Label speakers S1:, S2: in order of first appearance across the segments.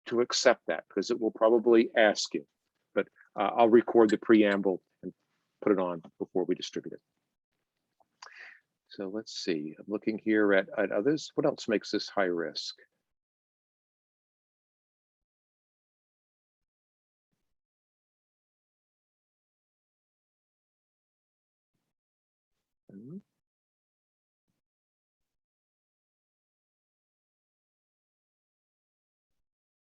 S1: to accept that because it will probably ask you, but I'll record the preamble and put it on before we distribute it. So let's see, I'm looking here at others. What else makes this high risk?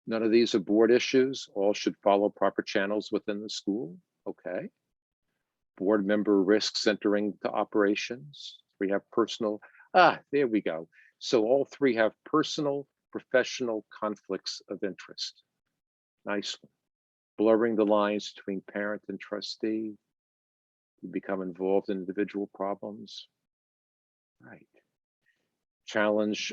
S1: None of these are board issues. All should follow proper channels within the school. Okay. Board member risks entering the operations. We have personal, there we go. So all three have personal, professional conflicts of interest. Nice one. Blurring the lines between parent and trustee. You become involved in individual problems. Right. Challenge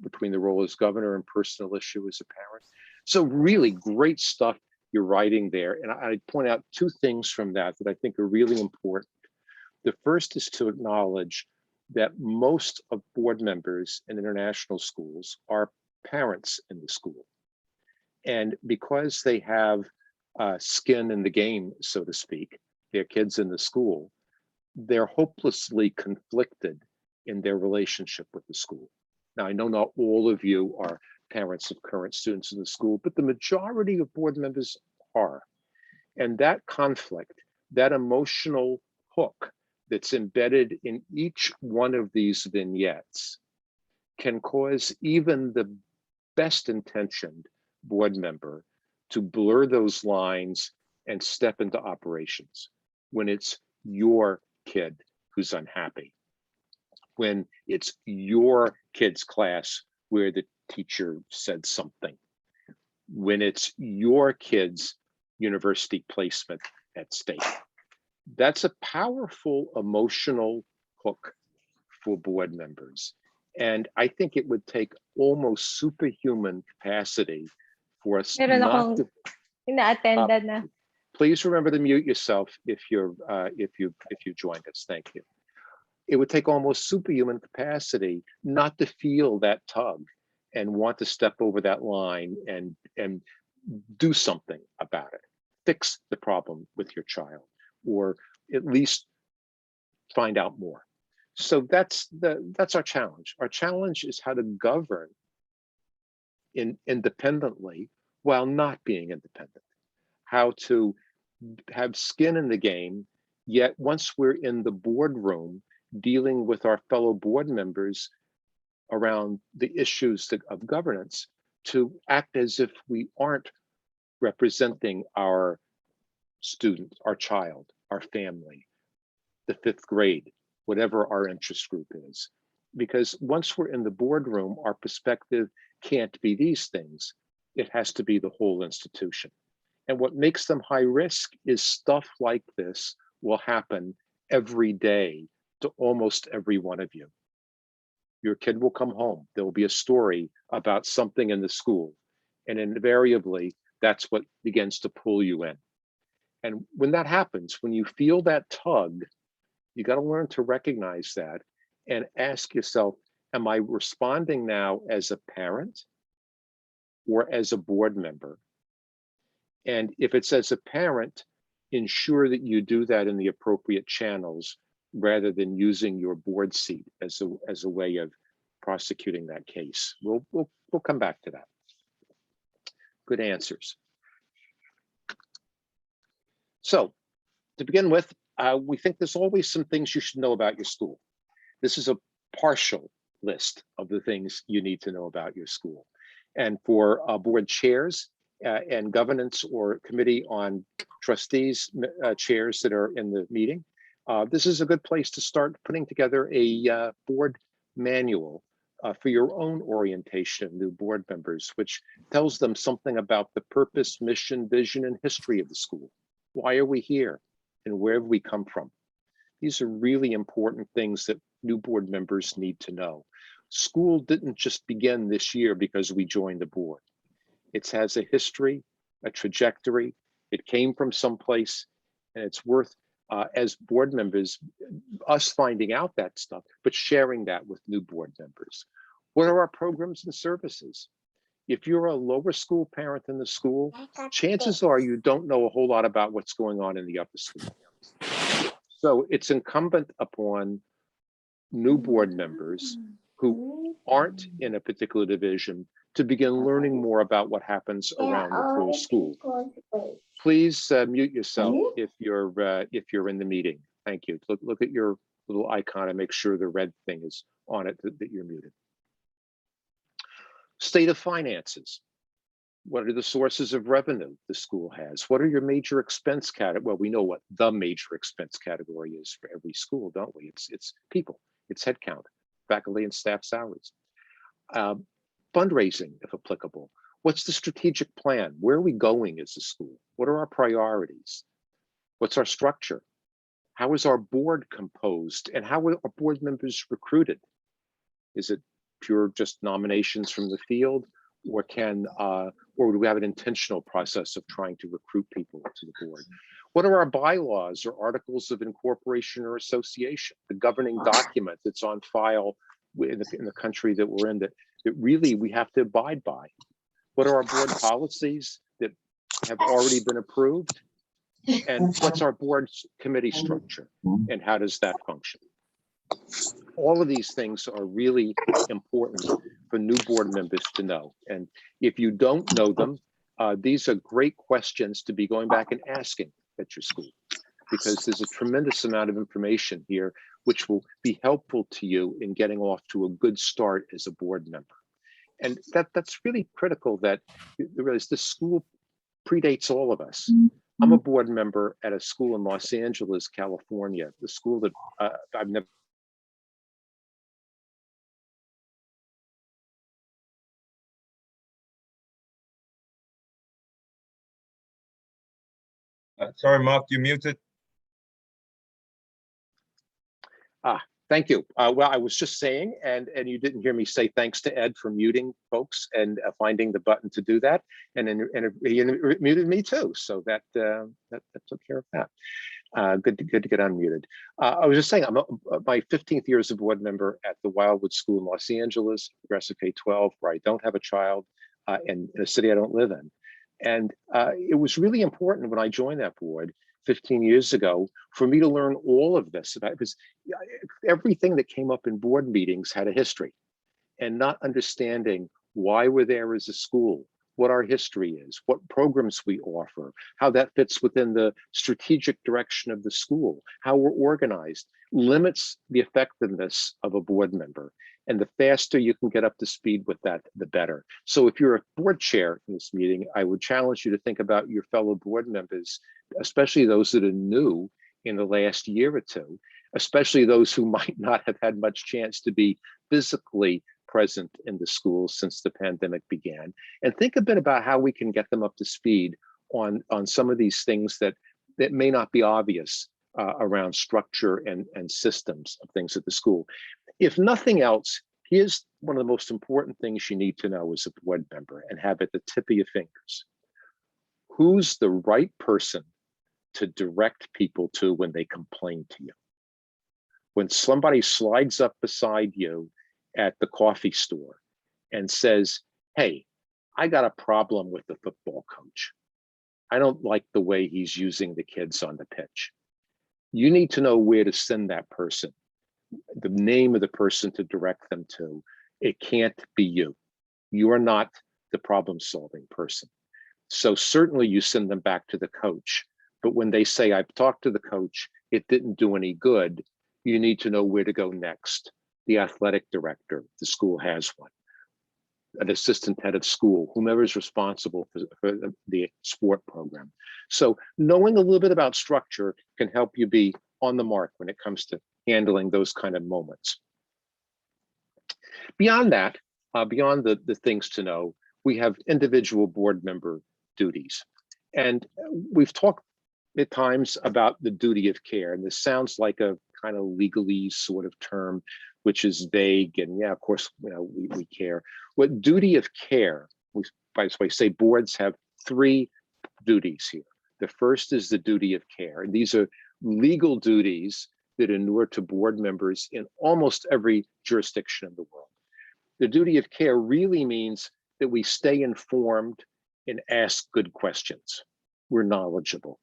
S1: between the role as governor and personal issue as a parent. So really great stuff you're writing there. And I point out two things from that I think are really important. The first is to acknowledge that most of board members in international schools are parents in the school. And because they have skin in the game, so to speak, their kids in the school, they're hopelessly conflicted in their relationship with the school. Now, I know not all of you are parents of current students in the school, but the majority of board members are. And that conflict, that emotional hook that's embedded in each one of these vignettes can cause even the best intentioned board member to blur those lines and step into operations when it's your kid who's unhappy, when it's your kid's class where the teacher said something, when it's your kid's university placement at stake. That's a powerful emotional hook for board members. And I think it would take almost superhuman capacity for us not to
S2: ina-attendan na.
S1: Please remember to mute yourself if you joined us. Thank you. It would take almost superhuman capacity not to feel that tug and want to step over that line and do something about it. Fix the problem with your child, or at least find out more. So that's our challenge. Our challenge is how to govern independently while not being independent. How to have skin in the game, yet once we're in the boardroom dealing with our fellow board members around the issues of governance, to act as if we aren't representing our student, our child, our family, the 5th grade, whatever our interest group is. Because once we're in the boardroom, our perspective can't be these things. It has to be the whole institution. And what makes them high risk is stuff like this will happen every day to almost every one of you. Your kid will come home. There will be a story about something in the school. And invariably, that's what begins to pull you in. And when that happens, when you feel that tug, you got to learn to recognize that and ask yourself, am I responding now as a parent or as a board member? And if it's as a parent, ensure that you do that in the appropriate channels rather than using your board seat as a way of prosecuting that case. We'll come back to that. Good answers. So to begin with, we think there's always some things you should know about your school. This is a partial list of the things you need to know about your school. And for board chairs and governance or committee on trustees chairs that are in the meeting, this is a good place to start putting together a board manual for your own orientation of new board members, which tells them something about the purpose, mission, vision, and history of the school. Why are we here? And where have we come from? These are really important things that new board members need to know. School didn't just begin this year because we joined the board. It has a history, a trajectory. It came from someplace, and it's worth, as board members, us finding out that stuff, but sharing that with new board members. What are our programs and services? If you're a lower school parent in the school, chances are you don't know a whole lot about what's going on in the upper school. So it's incumbent upon new board members who aren't in a particular division to begin learning more about what happens around the full school. Please mute yourself if you're in the meeting. Thank you. Look at your little icon and make sure the red thing is on it that you're muted. State of finances. What are the sources of revenue the school has? What are your major expense categories? Well, we know what the major expense category is for every school, don't we? It's people, it's headcount, faculty and staff salaries. Fundraising, if applicable. What's the strategic plan? Where are we going as a school? What are our priorities? What's our structure? How is our board composed? And how are our board members recruited? Is it pure just nominations from the field? Or or do we have an intentional process of trying to recruit people to the board? What are our bylaws or articles of incorporation or association, the governing document that's on file in the country that we're in that really we have to abide by? What are our board policies that have already been approved? And what's our board's committee structure and how does that function? All of these things are really important for new board members to know. And if you don't know them, these are great questions to be going back and asking at your school, because there's a tremendous amount of information here which will be helpful to you in getting off to a good start as a board member. And that's really critical, that you realize the school predates all of us. I'm a board member at a school in Los Angeles, California, the school that I've never.
S3: Sorry, Mark, you muted.
S1: Thank you. Well, I was just saying, and you didn't hear me say thanks to Ed for muting folks and finding the button to do that, and he muted me too, so that took care of that. Good to get unmuted. I was just saying, I'm my 15th year as a board member at the Wildwood School in Los Angeles, progressive K-12, where I don't have a child, and in a city I don't live in. And it was really important when I joined that board 15 years ago for me to learn all of this about, because everything that came up in board meetings had a history, and not understanding why we're there as a school, what our history is, what programs we offer, how that fits within the strategic direction of the school, how we're organized, limits the effectiveness of a board member. And the faster you can get up to speed with that, the better. So if you're a board chair in this meeting, I would challenge you to think about your fellow board members, especially those that are new in the last year or two, especially those who might not have had much chance to be physically present in the schools since the pandemic began, and think a bit about how we can get them up to speed on some of these things that may not be obvious around structure and systems of things at the school. If nothing else, here's one of the most important things you need to know as a board member and have at the tip of your fingers. Who's the right person to direct people to when they complain to you? When somebody slides up beside you at the coffee store and says, hey, I got a problem with the football coach. I don't like the way he's using the kids on the pitch. You need to know where to send that person, the name of the person to direct them to. It can't be you. You are not the problem-solving person. So certainly you send them back to the coach. But when they say, I've talked to the coach, it didn't do any good, you need to know where to go next. The athletic director, the school has one, an assistant head of school, whomever is responsible for the sport program. So knowing a little bit about structure can help you be on the mark when it comes to handling those kind of moments. Beyond that, beyond the things to know, we have individual board member duties. And we've talked at times about the duty of care, and this sounds like a kind of legalese sort of term, which is vague, and yeah, of course, we care. What duty of care, we, by the way, say boards have 3 duties here. The first is the duty of care, and these are legal duties that inure to board members in almost every jurisdiction in the world. The duty of care really means that we stay informed and ask good questions. We're knowledgeable.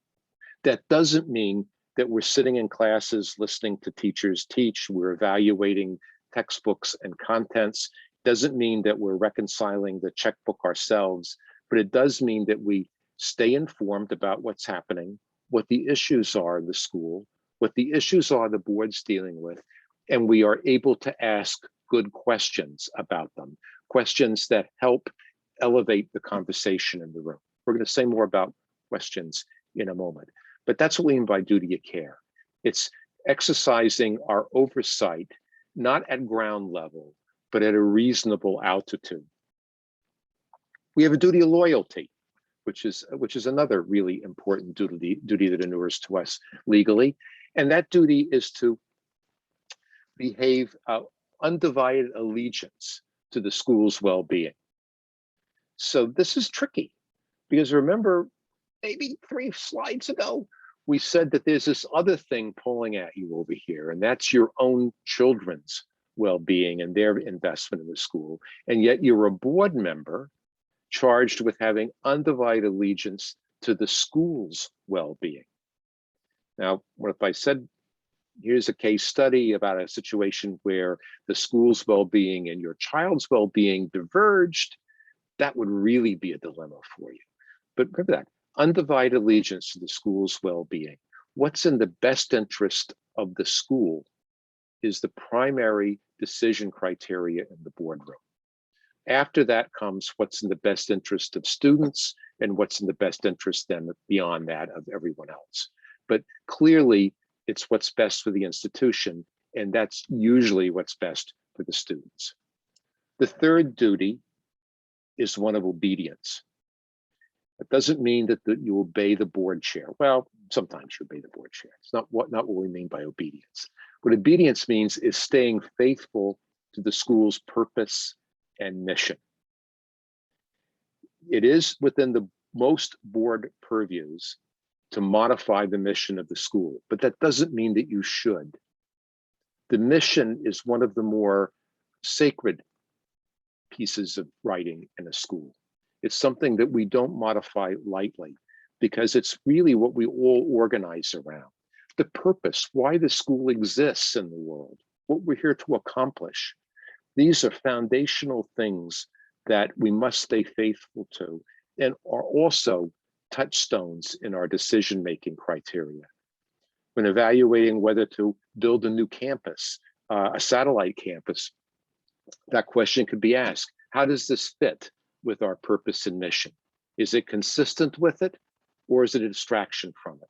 S1: That doesn't mean that we're sitting in classes listening to teachers teach, we're evaluating textbooks and contents. Doesn't mean that we're reconciling the checkbook ourselves, but it does mean that we stay informed about what's happening, what the issues are in the school, what the issues are the board's dealing with, and we are able to ask good questions about them, questions that help elevate the conversation in the room. We're going to say more about questions in a moment, but that's what we mean by duty of care. It's exercising our oversight, not at ground level, but at a reasonable altitude. We have a duty of loyalty, which is another really important duty that inures to us legally. And that duty is to behave undivided allegiance to the school's well-being. So this is tricky because remember, maybe 3 slides ago, we said that there's this other thing pulling at you over here, and that's your own children's well-being and their investment in the school. And yet you're a board member charged with having undivided allegiance to the school's well-being. Now, what if I said, here's a case study about a situation where the school's well-being and your child's well-being diverged? That would really be a dilemma for you. But remember that, undivided allegiance to the school's well-being. What's in the best interest of the school is the primary decision criteria in the boardroom. After that comes what's in the best interest of students and what's in the best interest then beyond that of everyone else. But clearly it's what's best for the institution, and that's usually what's best for the students. The third duty is one of obedience. It doesn't mean that you obey the board chair. Well, sometimes you obey the board chair. It's not what we mean by obedience. What obedience means is staying faithful to the school's purpose and mission. It is within the most board purviews to modify the mission of the school, but that doesn't mean that you should. The mission is one of the more sacred pieces of writing in a school. It's something that we don't modify lightly because it's really what we all organize around. The purpose, why the school exists in the world, what we're here to accomplish. These are foundational things that we must stay faithful to and are also touchstones in our decision-making criteria. When evaluating whether to build a new campus, a satellite campus, that question could be asked, how does this fit with our purpose and mission? Is it consistent with it, or is it a distraction from it?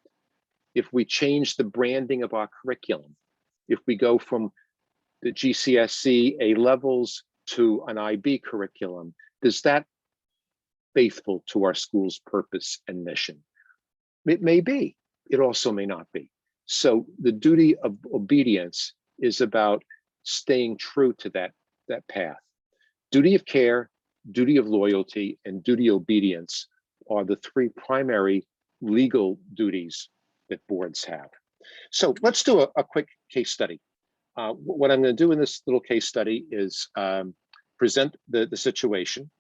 S1: If we change the branding of our curriculum, if we go from the GCSE A levels to an IB curriculum, is that faithful to our school's purpose and mission? It may be, it also may not be. So the duty of obedience is about staying true to that path. Duty of care, duty of loyalty, and duty of obedience are the 3 primary legal duties that boards have. So let's do a quick case study. What I'm going to do in this little case study is present the situation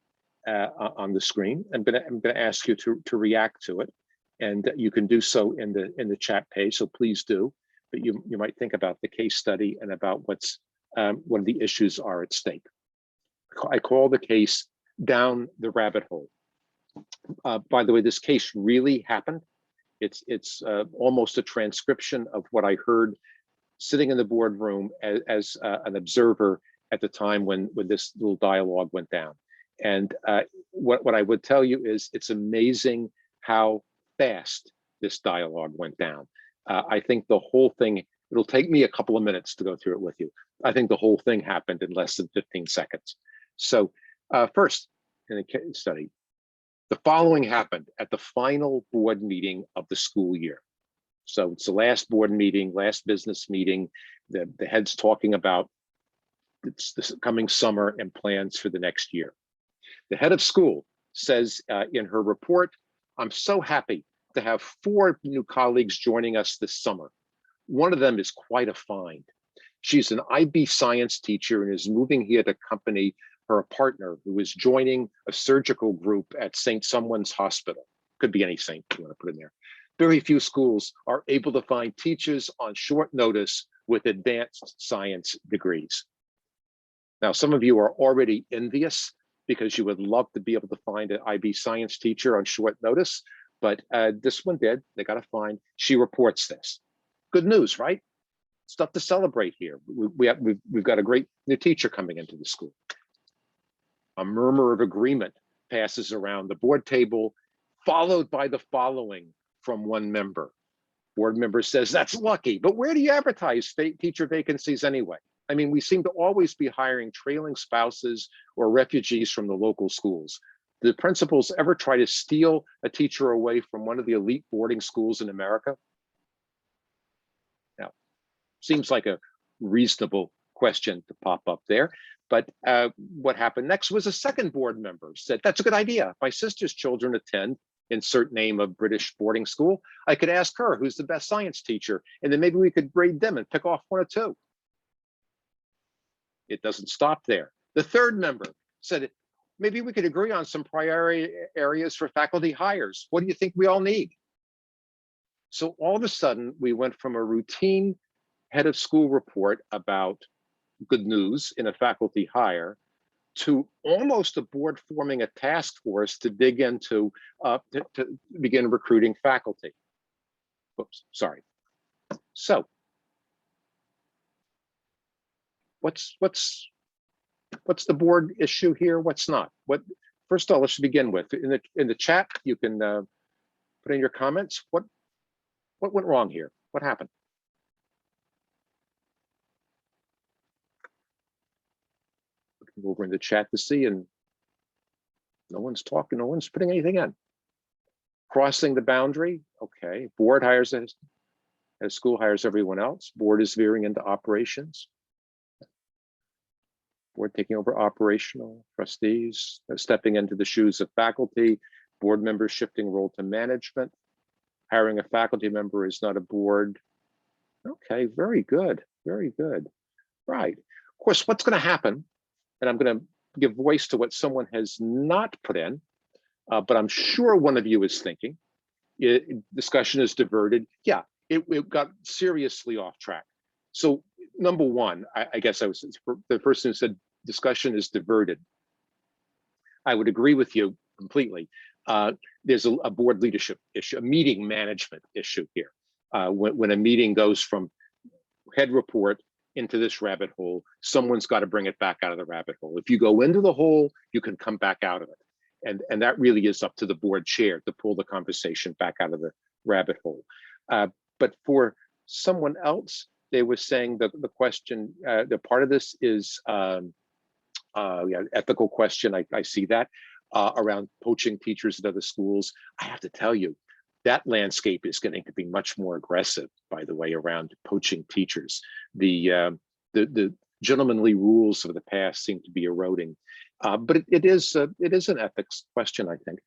S1: on the screen. I'm going to ask you to react to it, and you can do so in the chat page. So please do. But you might think about the case study and about what the issues are at stake. I call the case Down the Rabbit Hole. By the way, this case really happened. It's almost a transcription of what I heard sitting in the boardroom as an observer at the time when this little dialogue went down. And what I would tell you is it's amazing how fast this dialogue went down. I think the whole thing, it'll take me a couple of minutes to go through it with you. I think the whole thing happened in less than 15 seconds. So first, in the case study, the following happened at the final board meeting of the school year. So it's the last board meeting, last business meeting, the head's talking about this coming summer and plans for the next year. The head of school says in her report, I'm so happy to have 4 new colleagues joining us this summer. One of them is quite a find. She's an IB science teacher and is moving here to accompany her partner who is joining a surgical group at St. Someone's Hospital. Could be any saint you want to put in there. Very few schools are able to find teachers on short notice with advanced science degrees. Now, some of you are already envious because you would love to be able to find an IB science teacher on short notice, but this one did. They got to find. She reports this. Good news, right? Stuff to celebrate here. We've got a great new teacher coming into the school. A murmur of agreement passes around the board table, followed by the following from one member. Board member says, that's lucky, but where do you advertise teacher vacancies anyway? I mean, we seem to always be hiring trailing spouses or refugees from the local schools. Do principals ever try to steal a teacher away from one of the elite boarding schools in America? Now, seems like a reasonable question to pop up there. But what happened next was a second board member said, that's a good idea. My sister's children attend insert name of British boarding school. I could ask her who's the best science teacher, and then maybe we could grade them and pick off one or two. It doesn't stop there. The third member said, maybe we could agree on some priority areas for faculty hires. What do you think we all need? So all of a sudden, we went from a routine head of school report about good news in a faculty hire to almost a board forming a task force to dig into, to begin recruiting faculty. Oops, sorry. So what's the board issue here? What's not? What? First of all, let's begin with in the chat. You can put in your comments. What went wrong here? What happened? Looking over in the chat to see, and no one's talking. No one's putting anything in. Crossing the boundary. Okay. Board hires as school hires everyone else. Board is veering into operations. Board taking over operational, trustees stepping into the shoes of faculty, board members shifting role to management, hiring a faculty member is not a board. Okay, very good, very good. Right. Of course, what's going to happen, and I'm going to give voice to what someone has not put in, but I'm sure one of you is thinking, discussion is diverted. Yeah, it got seriously off track. So number one, I guess I was the person who said discussion is diverted. I would agree with you completely. There's a board leadership issue, a meeting management issue here. When a meeting goes from head report into this rabbit hole, someone's got to bring it back out of the rabbit hole. If you go into the hole, you can come back out of it. And that really is up to the board chair to pull the conversation back out of the rabbit hole. But for someone else, they were saying that the question, the part of this is ethical question. I see that around poaching teachers at other schools. I have to tell you, that landscape is getting to be much more aggressive, by the way, around poaching teachers. The gentlemanly rules of the past seem to be eroding, but it is an ethics question, I think.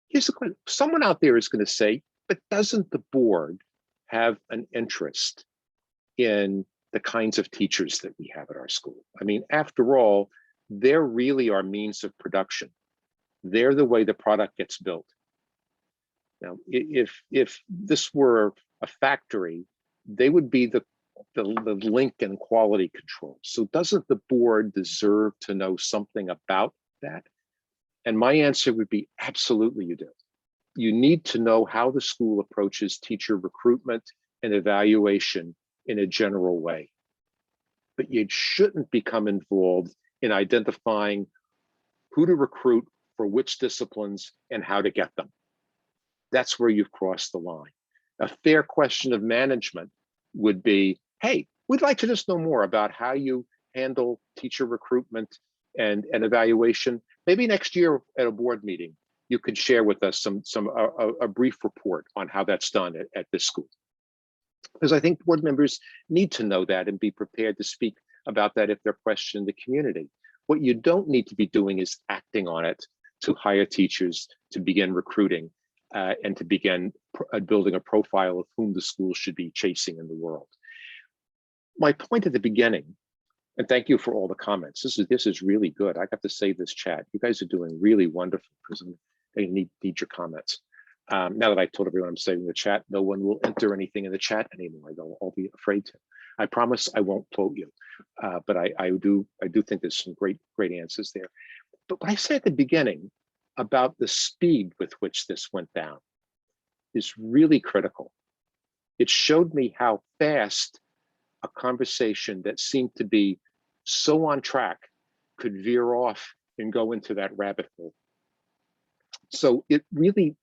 S1: Here's the question: someone out there is going to say, but doesn't the board have an interest in the kinds of teachers that we have at our school? I mean, after all, they're really our means of production. They're the way the product gets built. Now, if this were a factory, they would be the link in quality control. So doesn't the board deserve to know something about that? And my answer would be absolutely you do. You need to know how the school approaches teacher recruitment and evaluation in a general way. But you shouldn't become involved in identifying who to recruit for which disciplines and how to get them. That's where you've crossed the line. A fair question of management would be, hey, we'd like to just know more about how you handle teacher recruitment and evaluation. Maybe next year at a board meeting, you could share with us a brief report on how that's done at this school. Because I think board members need to know that and be prepared to speak about that if they're questioning the community. What you don't need to be doing is acting on it to hire teachers, to begin recruiting, and to begin building a profile of whom the school should be chasing in the world. My point at the beginning And thank you for all the comments. This is really good. I got to save this chat. You guys are doing really wonderful because I need your comments. Now that I told everyone I'm saving the chat, no one will enter anything in the chat anymore. They'll all be afraid to. I promise I won't quote you, but I do think there's some great answers there. But what I said at the beginning about the speed with which this went down is really critical. It showed me how fast a conversation that seemed to be so on track could veer off and go into that rabbit hole. So it really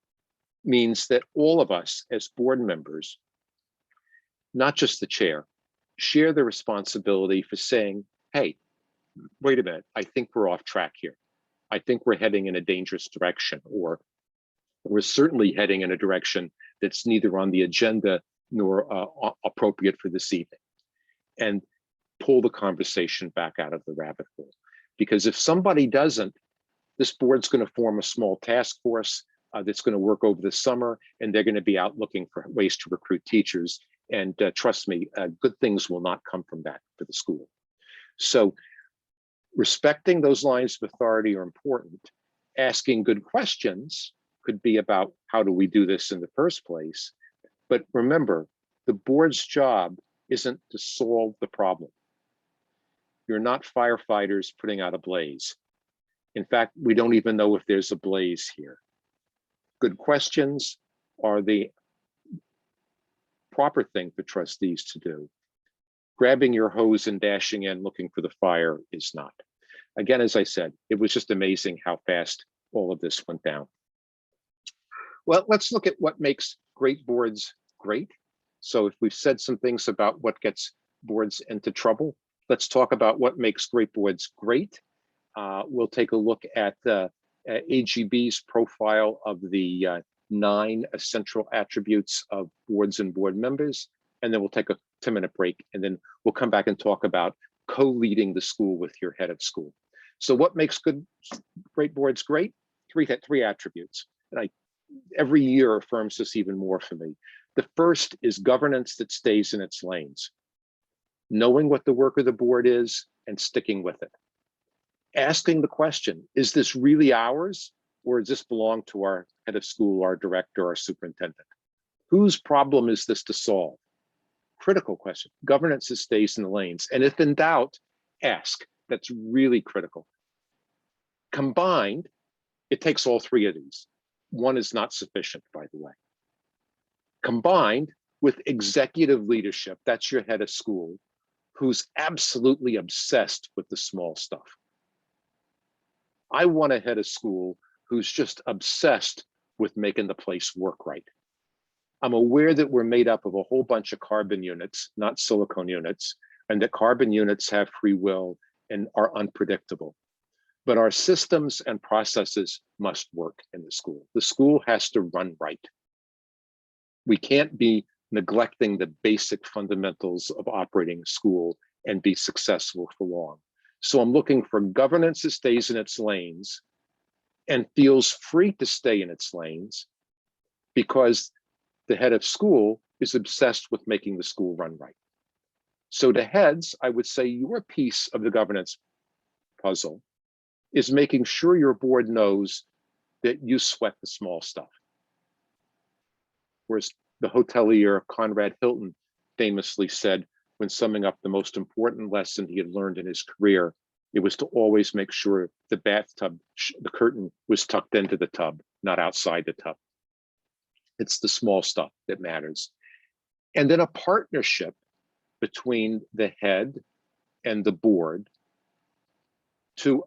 S1: means that all of us as board members, not just the chair, share the responsibility for saying, hey, wait a minute, I think we're off track here. I think we're heading in a dangerous direction, or we're certainly heading in a direction that's neither on the agenda nor appropriate for this evening. And pull the conversation back out of the rabbit hole. Because if somebody doesn't, this board's going to form a small task force that's going to work over the summer, and they're going to be out looking for ways to recruit teachers. And trust me, good things will not come from that for the school. So respecting those lines of authority are important. Asking good questions could be about how do we do this in the first place. But remember, the board's job isn't to solve the problem. You're not firefighters putting out a blaze. In fact, we don't even know if there's a blaze here. Good questions are the proper thing for trustees to do. Grabbing your hose and dashing in looking for the fire is not. Again, as I said, it was just amazing how fast all of this went down. Well, let's look at what makes great boards great. So if we've said some things about what gets boards into trouble, let's talk about what makes great boards great. We'll take a look at AGB's profile of the 9 essential attributes of boards and board members, and then we'll take a 10-minute break, and then we'll come back and talk about co-leading the school with your head of school. So what makes great boards great? Three attributes, and every year affirms this even more for me. The first is governance that stays in its lanes. Knowing what the work of the board is and sticking with it. Asking the question, is this really ours, or does this belong to our head of school, our director, our superintendent? Whose problem is this to solve? Critical question. Governance that stays in the lanes. And if in doubt, ask. That's really critical. Combined, it takes all 3 of these. One is not sufficient, by the way. Combined with executive leadership, that's your head of school, who's absolutely obsessed with the small stuff. I want a head of school who's just obsessed with making the place work right. I'm aware that we're made up of a whole bunch of carbon units, not silicone units, and that carbon units have free will and are unpredictable. But our systems and processes must work in the school. The school has to run right. We can't be neglecting the basic fundamentals of operating a school and be successful for long. So I'm looking for governance that stays in its lanes and feels free to stay in its lanes because the head of school is obsessed with making the school run right. So to heads, I would say your piece of the governance puzzle is making sure your board knows that you sweat the small stuff. Whereas the hotelier Conrad Hilton famously said, when summing up the most important lesson he had learned in his career, it was to always make sure the bathtub, the curtain was tucked into the tub, not outside the tub. It's the small stuff that matters. And then a partnership between the head and the board to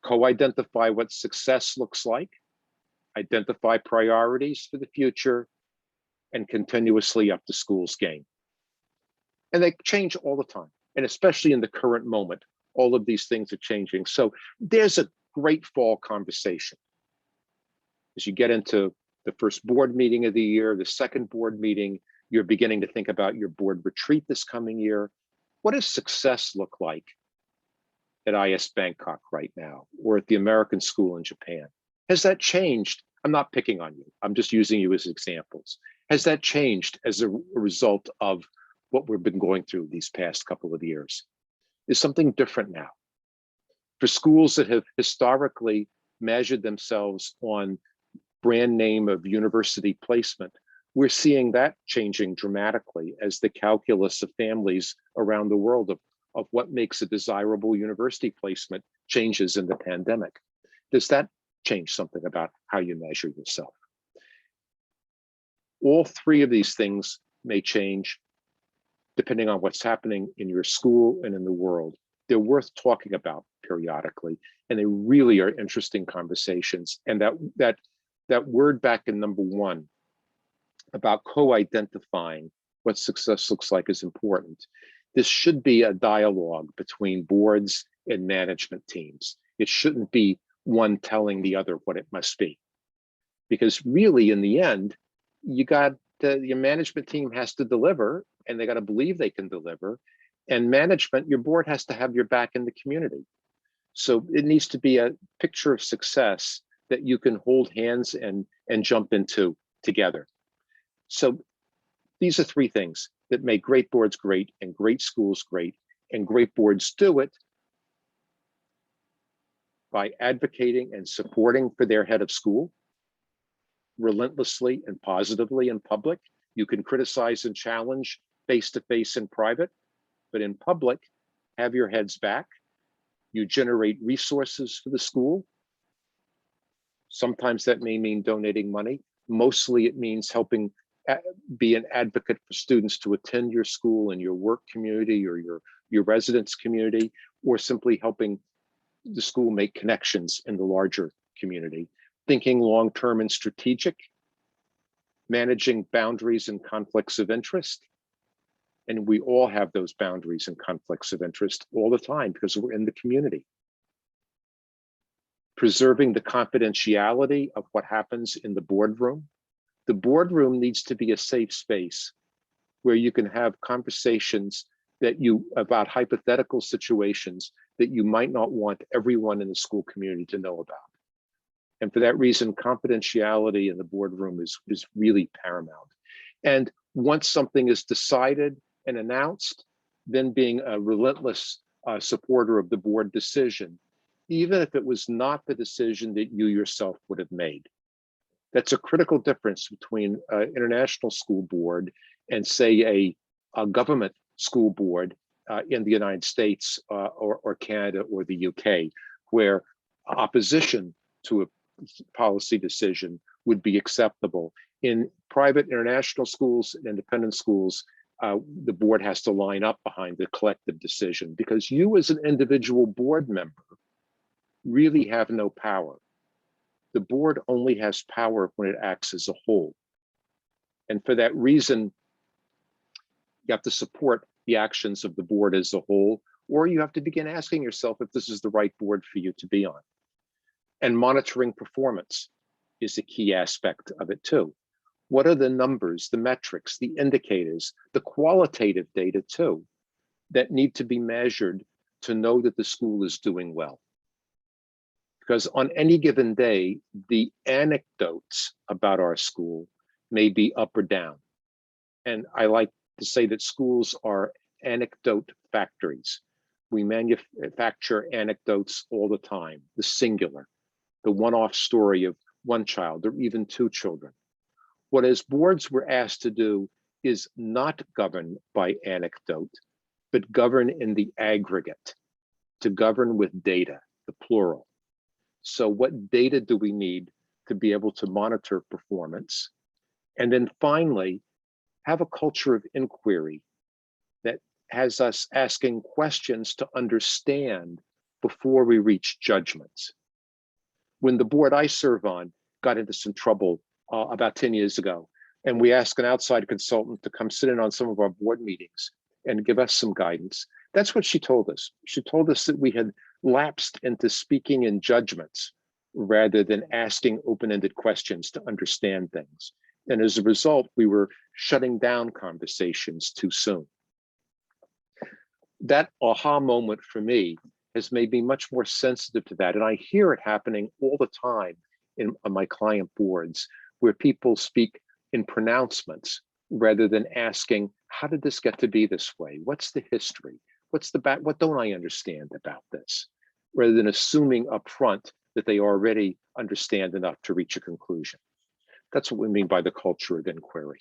S1: co-identify what success looks like, identify priorities for the future, and continuously up the school's game. And they change all the time. And especially in the current moment, all of these things are changing. So there's a great fall conversation. As you get into the first board meeting of the year, the second board meeting, you're beginning to think about your board retreat this coming year. What does success look like at IS Bangkok right now, or at the American School in Japan? Has that changed? I'm not picking on you. I'm just using you as examples. Has that changed as a result of what we've been going through these past couple of years? is something different now. For schools that have historically measured themselves on brand name of university placement, we're seeing that changing dramatically as the calculus of families around the world of what makes a desirable university placement changes in the pandemic. Does that change something about how you measure yourself? All three of these things may change depending on what's happening in your school and in the world. They're worth talking about periodically, and they really are interesting conversations. And that word back in number one about co-identifying what success looks like is important. This should be a dialogue between boards and management teams. It shouldn't be one telling the other what it must be. Because really, in the end, your management team has to deliver, and they got to believe they can deliver. And management, your board has to have your back in the community. So it needs to be a picture of success that you can hold hands and jump into together. So these are three things that make great boards great and great schools great, and great boards do it by advocating and supporting for their head of school relentlessly and positively in public. You can criticize and challenge face-to-face in private, but in public, have your heads back. You generate resources for the school. Sometimes that may mean donating money. Mostly it means helping be an advocate for students to attend your school and your work community or your residence community, or simply helping the school make connections in the larger community. Thinking long-term and strategic, managing boundaries and conflicts of interest. And we all have those boundaries and conflicts of interest all the time because we're in the community. Preserving the confidentiality of what happens in the boardroom. The boardroom needs to be a safe space where you can have conversations about hypothetical situations that you might not want everyone in the school community to know about. And for that reason, confidentiality in the boardroom is really paramount. And once something is decided and announced, then being a relentless supporter of the board decision, even if it was not the decision that you yourself would have made. That's a critical difference between an international school board and, say, a government school board in the United States or Canada or the UK, where opposition to a policy decision would be acceptable. In private international schools and independent schools, the board has to line up behind the collective decision, because you as an individual board member really have no power. The board only has power when it acts as a whole. And for that reason, you have to support the actions of the board as a whole, or you have to begin asking yourself if this is the right board for you to be on. And monitoring performance is a key aspect of it too. What are the numbers, the metrics, the indicators, the qualitative data too, that need to be measured to know that the school is doing well? Because on any given day, the anecdotes about our school may be up or down. And I like to say that schools are anecdote factories. We manufacture anecdotes all the time, the singular, the one-off story of one child or even two children. What as boards we're asked to do is not govern by anecdote, but govern in the aggregate, to govern with data, the plural. So what data do we need to be able to monitor performance? And then finally, have a culture of inquiry that has us asking questions to understand before we reach judgments. When the board I serve on got into some trouble about 10 years ago, and we asked an outside consultant to come sit in on some of our board meetings and give us some guidance, that's what she told us. She told us that we had lapsed into speaking in judgments rather than asking open-ended questions to understand things. And as a result, we were shutting down conversations too soon. That aha moment for me has made me much more sensitive to that. And I hear it happening all the time on my client boards, where people speak in pronouncements rather than asking, how did this get to be this way? What's the history? What's the back? What don't I understand about this? Rather than assuming upfront that they already understand enough to reach a conclusion. That's what we mean by the culture of inquiry.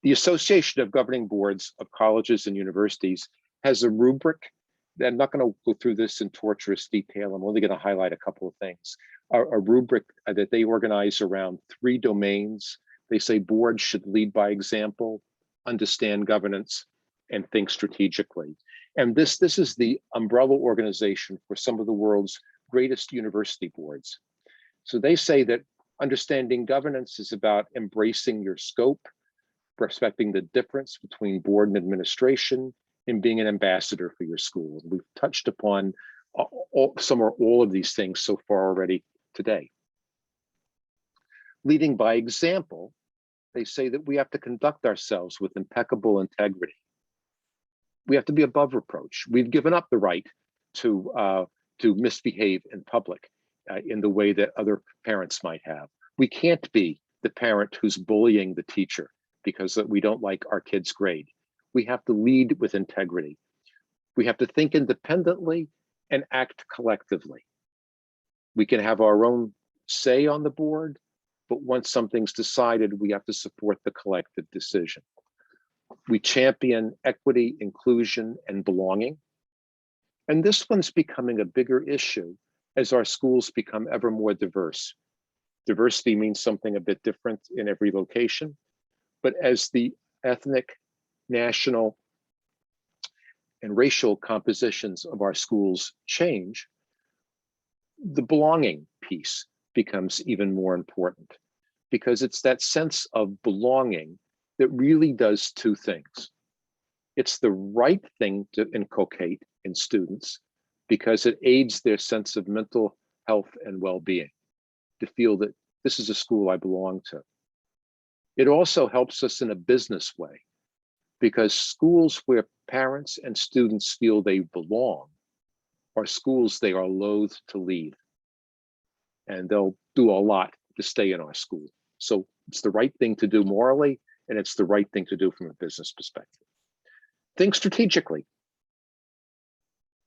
S1: The Association of Governing Boards of Colleges and Universities has a rubric. I'm not going to go through this in torturous detail. I'm only going to highlight a couple of things. A rubric that they organize around 3 domains. They say boards should lead by example, understand governance, and think strategically. And this is the umbrella organization for some of the world's greatest university boards. So they say that understanding governance is about embracing your scope, respecting the difference between board and administration, and being an ambassador for your school. We've touched upon some or all of these things so far already today. Leading by example, they say that we have to conduct ourselves with impeccable integrity. We have to be above reproach. We've given up the right to misbehave in public in the way that other parents might have. We can't be the parent who's bullying the teacher because we don't like our kid's grade. We have to lead with integrity. We have to think independently and act collectively. We can have our own say on the board, but once something's decided, we have to support the collective decision. We champion equity, inclusion, and belonging. And this one's becoming a bigger issue as our schools become ever more diverse. Diversity means something a bit different in every location, but as the ethnic, national, and racial compositions of our schools change, the belonging piece becomes even more important, because it's that sense of belonging that really does 2 things. It's the right thing to inculcate in students because it aids their sense of mental health and well-being, to feel that this is a school I belong to. It also helps us in a business way, because schools where parents and students feel they belong are schools they are loath to leave. And they'll do a lot to stay in our school. So it's the right thing to do morally, and it's the right thing to do from a business perspective. Think strategically.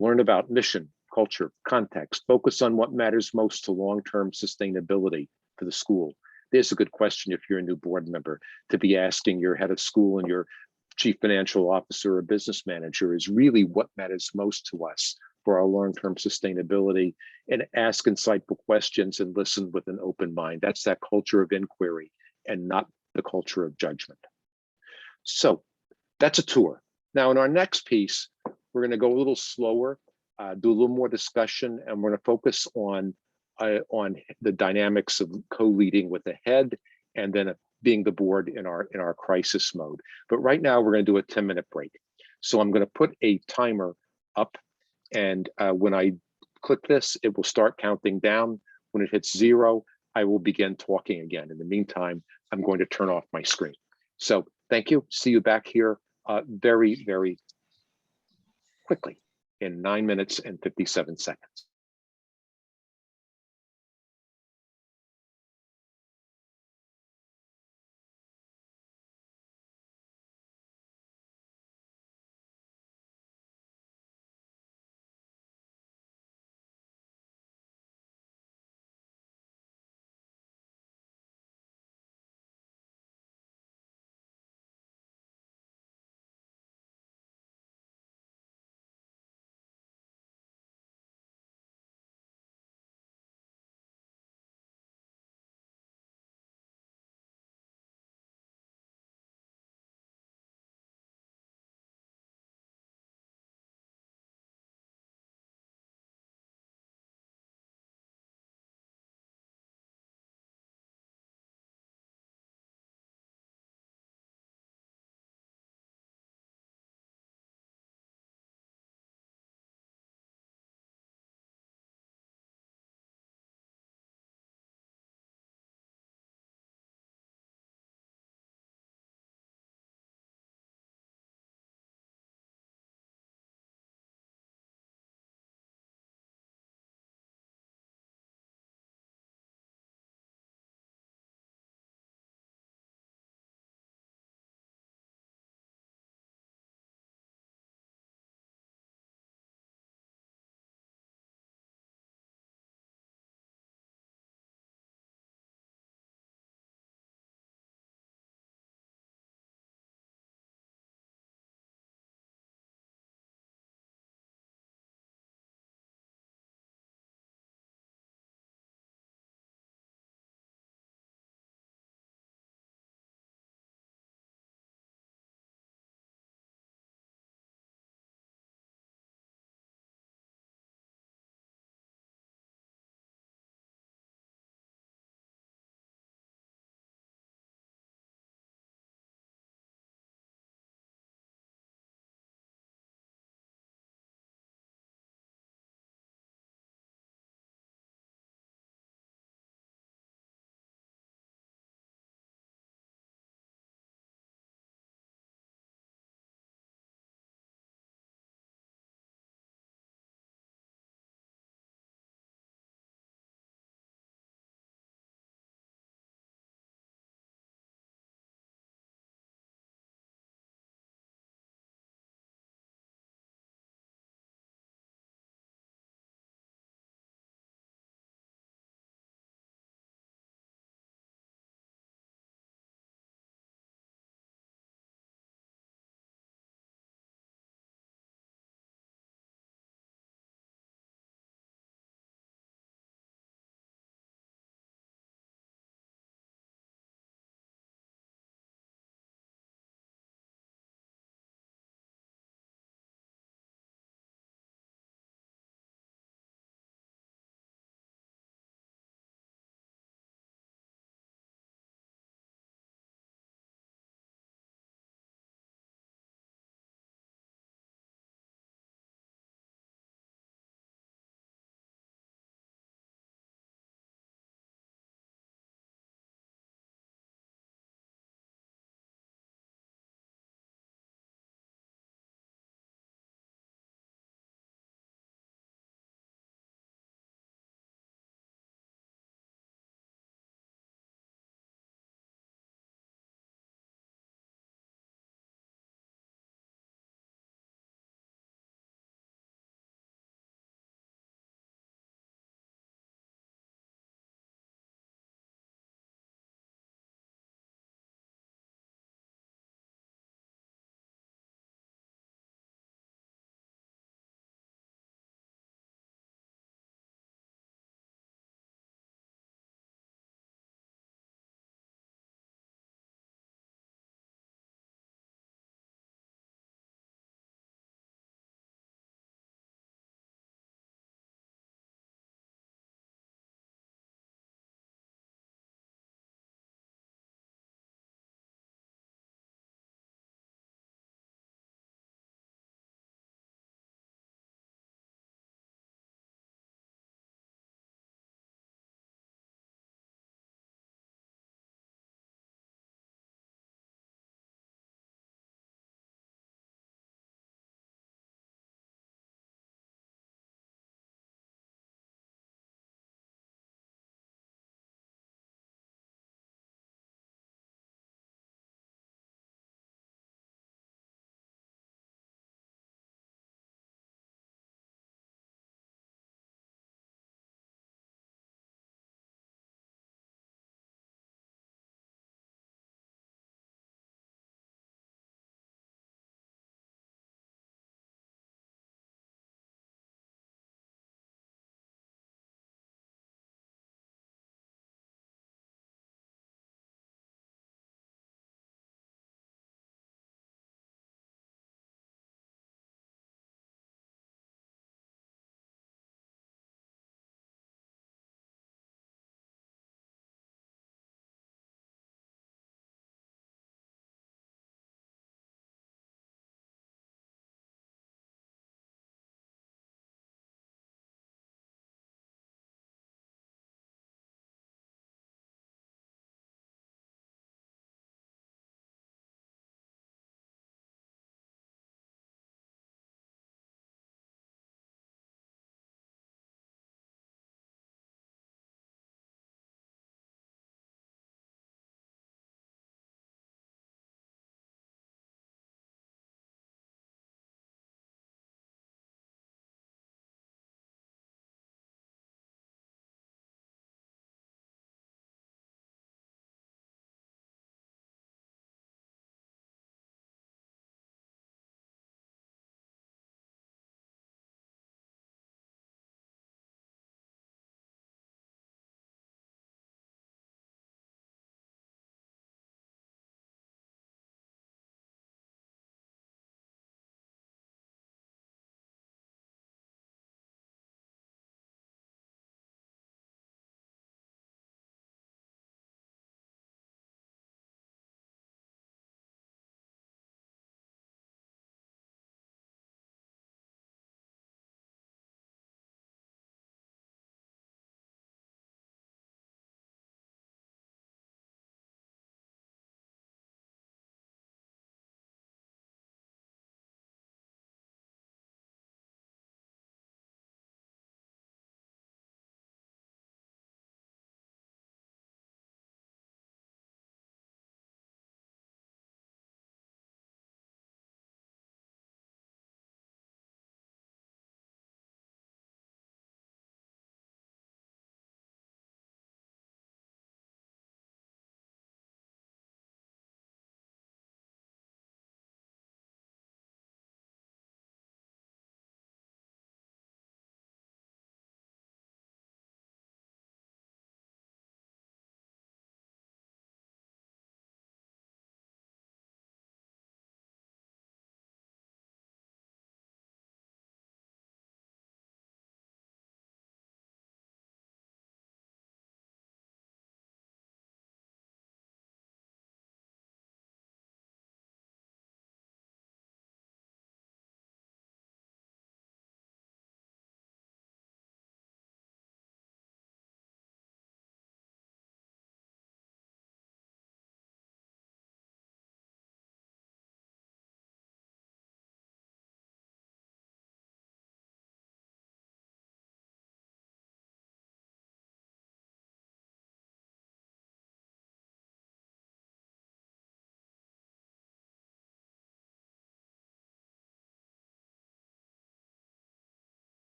S1: Learn about mission, culture, context. Focus on what matters most to long-term sustainability for the school. There's a good question if you're a new board member to be asking your head of school and your chief financial officer or business manager is really what matters most to us for our long-term sustainability, and ask insightful questions and listen with an open mind. That's that culture of inquiry and not the culture of judgment. So that's a tour. Now in our next piece, we're going to go a little slower, do a little more discussion, and we're going to focus on the dynamics of co-leading with the head and then being the board in our crisis mode. But right now we're going to do a 10-minute break. So I'm going to put a timer up, and when I click this, it will start counting down. When it hits 0, I will begin talking again. In the meantime, I'm going to turn off my screen. So thank you. See you back here very, very quickly in 9 minutes and 57 seconds.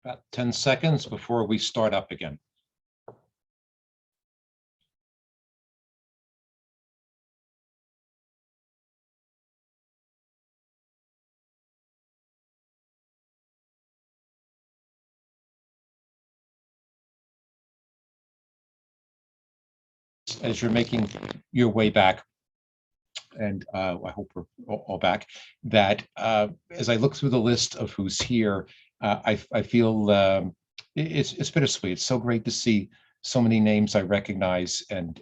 S4: About 10 seconds before we start up again. As you're making your way back, and I hope we're all back, that as I look through the list of who's here, I feel it's bittersweet. It's so great to see so many names I recognize and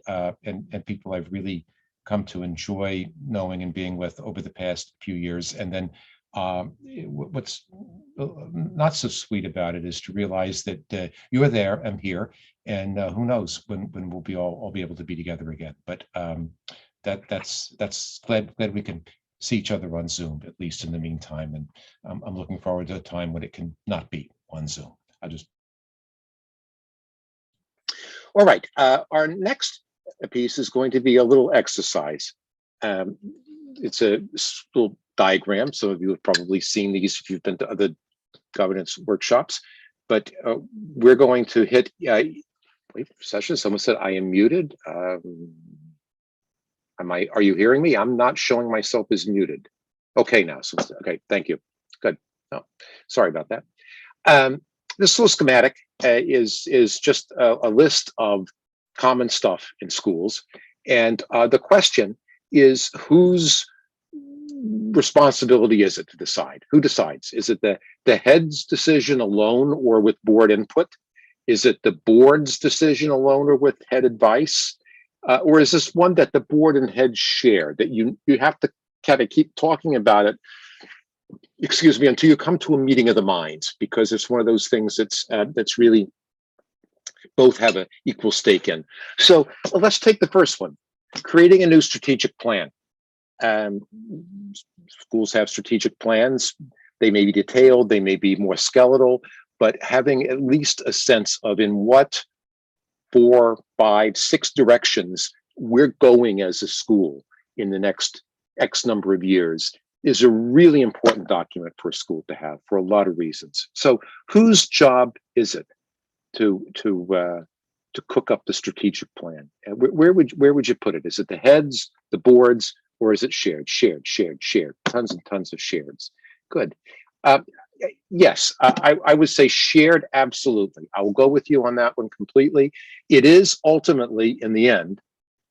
S4: people I've really come to enjoy knowing and being with over the past few years. And then what's not so sweet about it is to realize that you're there, I'm here, and who knows when we'll be all be able to be together again. But that's glad we can see each other on Zoom, at least in the meantime. And I'm looking forward to a time when it can not be on Zoom.
S1: All right, our next piece is going to be a little exercise. It's a little diagram. Some of you have probably seen these if you've been to other governance workshops, but we're going to hit, wait, session, someone said I am muted. Are you hearing me? I'm not showing myself as muted. Okay, now, so, okay, thank you. Good. Oh, sorry about that. This little schematic is just a list of common stuff in schools. And the question is, whose responsibility is it to decide? Who decides? Is it the head's decision alone or with board input? Is it the board's decision alone or with head advice? Or is this one that the board and head share, that you have to kind of keep talking about it, excuse me, until you come to a meeting of the minds, because it's one of those things that's really both have an equal stake in. So let's take the first one, creating a new strategic plan. Schools have strategic plans. They may be detailed, they may be more skeletal, but having at least a sense of in what 4, 5, 6 directions we're going as a school in the next X number of years is a really important document for a school to have for a lot of reasons. So whose job is it to cook up the strategic plan? And where would you put it? Is it the heads, the boards, or is it shared? Shared. Tons and tons of shareds. Good. Yes, I would say shared, absolutely. I will go with you on that one completely. It is ultimately, in the end,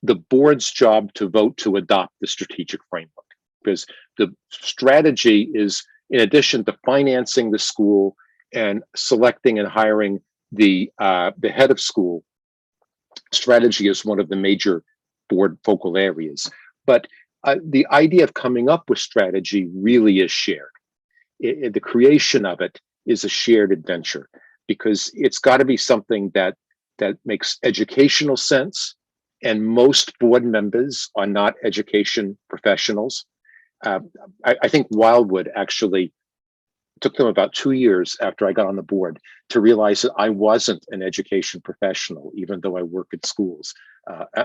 S1: the board's job to vote to adopt the strategic framework, because the strategy is, in addition to financing the school and selecting and hiring the head of school, strategy is one of the major board focal areas. But the idea of coming up with strategy really is shared. The creation of it is a shared adventure, because it's got to be something that makes educational sense. And most board members are not education professionals. I think Wildwood actually took them about 2 years after I got on the board to realize that I wasn't an education professional, even though I work at schools.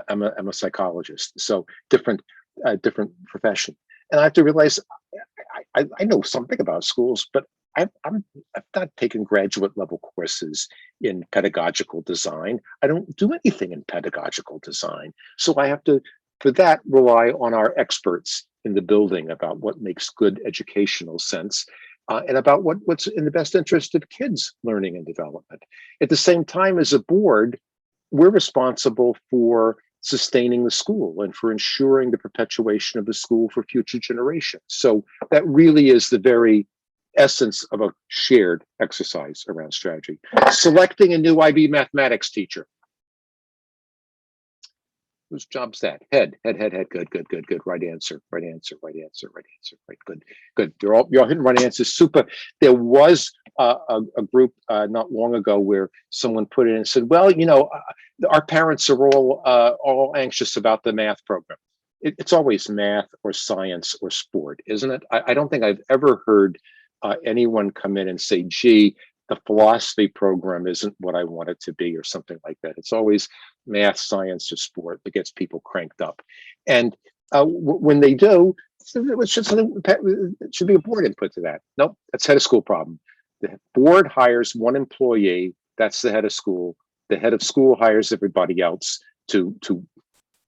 S1: I'm a psychologist, so different profession. And I have to realize I know something about schools, but I've not taken graduate level courses in pedagogical design. I don't do anything in pedagogical design. So I have to, for that, rely on our experts in the building about what makes good educational sense and about what's in the best interest of kids' learning and development. At the same time, as a board, we're responsible for sustaining the school and for ensuring the perpetuation of the school for future generations. So that really is the very essence of a shared exercise around strategy. Selecting a new IB mathematics teacher. Whose job's that? Head. Good. Right answer. Right, good. You're all hitting right answers. Super. There was a group not long ago where someone put in and said, well, you know, our parents are all anxious about the math program. It's always math or science or sport, isn't it? I don't think I've ever heard anyone come in and say, gee, the philosophy program isn't what I want it to be, or something like that. It's always math, science, or sport that gets people cranked up. And when they do, it should be a board input to that. Nope, that's head of school problem. The board hires one employee, that's the head of school. The head of school hires everybody else to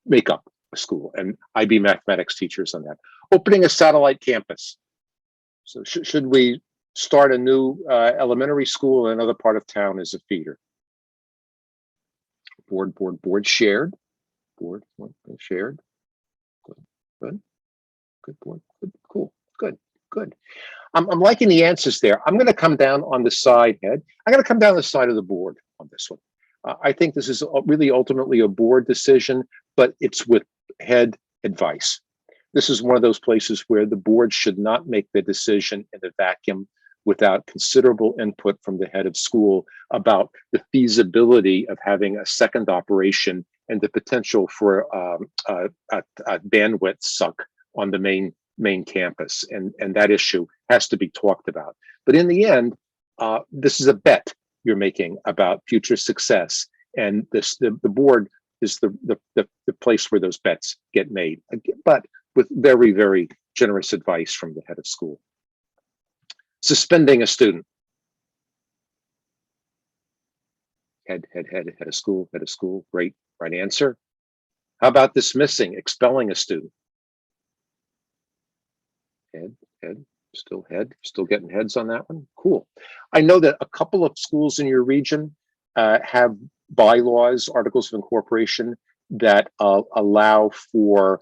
S1: make up a school, and IB mathematics teachers on that. Opening a satellite campus. So should we start a new elementary school in another part of town as a feeder? Board shared. Board shared. Good. Board. Good. Cool. Good. I'm liking the answers there. I'm going to come down on the side, Ed. I'm going to come down the side of the board on this one. I think this is really ultimately a board decision, but it's with head advice. This is one of those places where the board should not make the decision in a vacuum without considerable input from the head of school about the feasibility of having a second operation and the potential for a bandwidth suck on the main campus. And that issue has to be talked about. But in the end, this is a bet you're making about future success. And the board is the place where those bets get made, but with very, very generous advice from the head of school. Suspending a student. Head of school, great, right answer. How about dismissing, expelling a student? Head, still getting heads on that one. Cool. I know that a couple of schools in your region have bylaws, articles of incorporation that allow for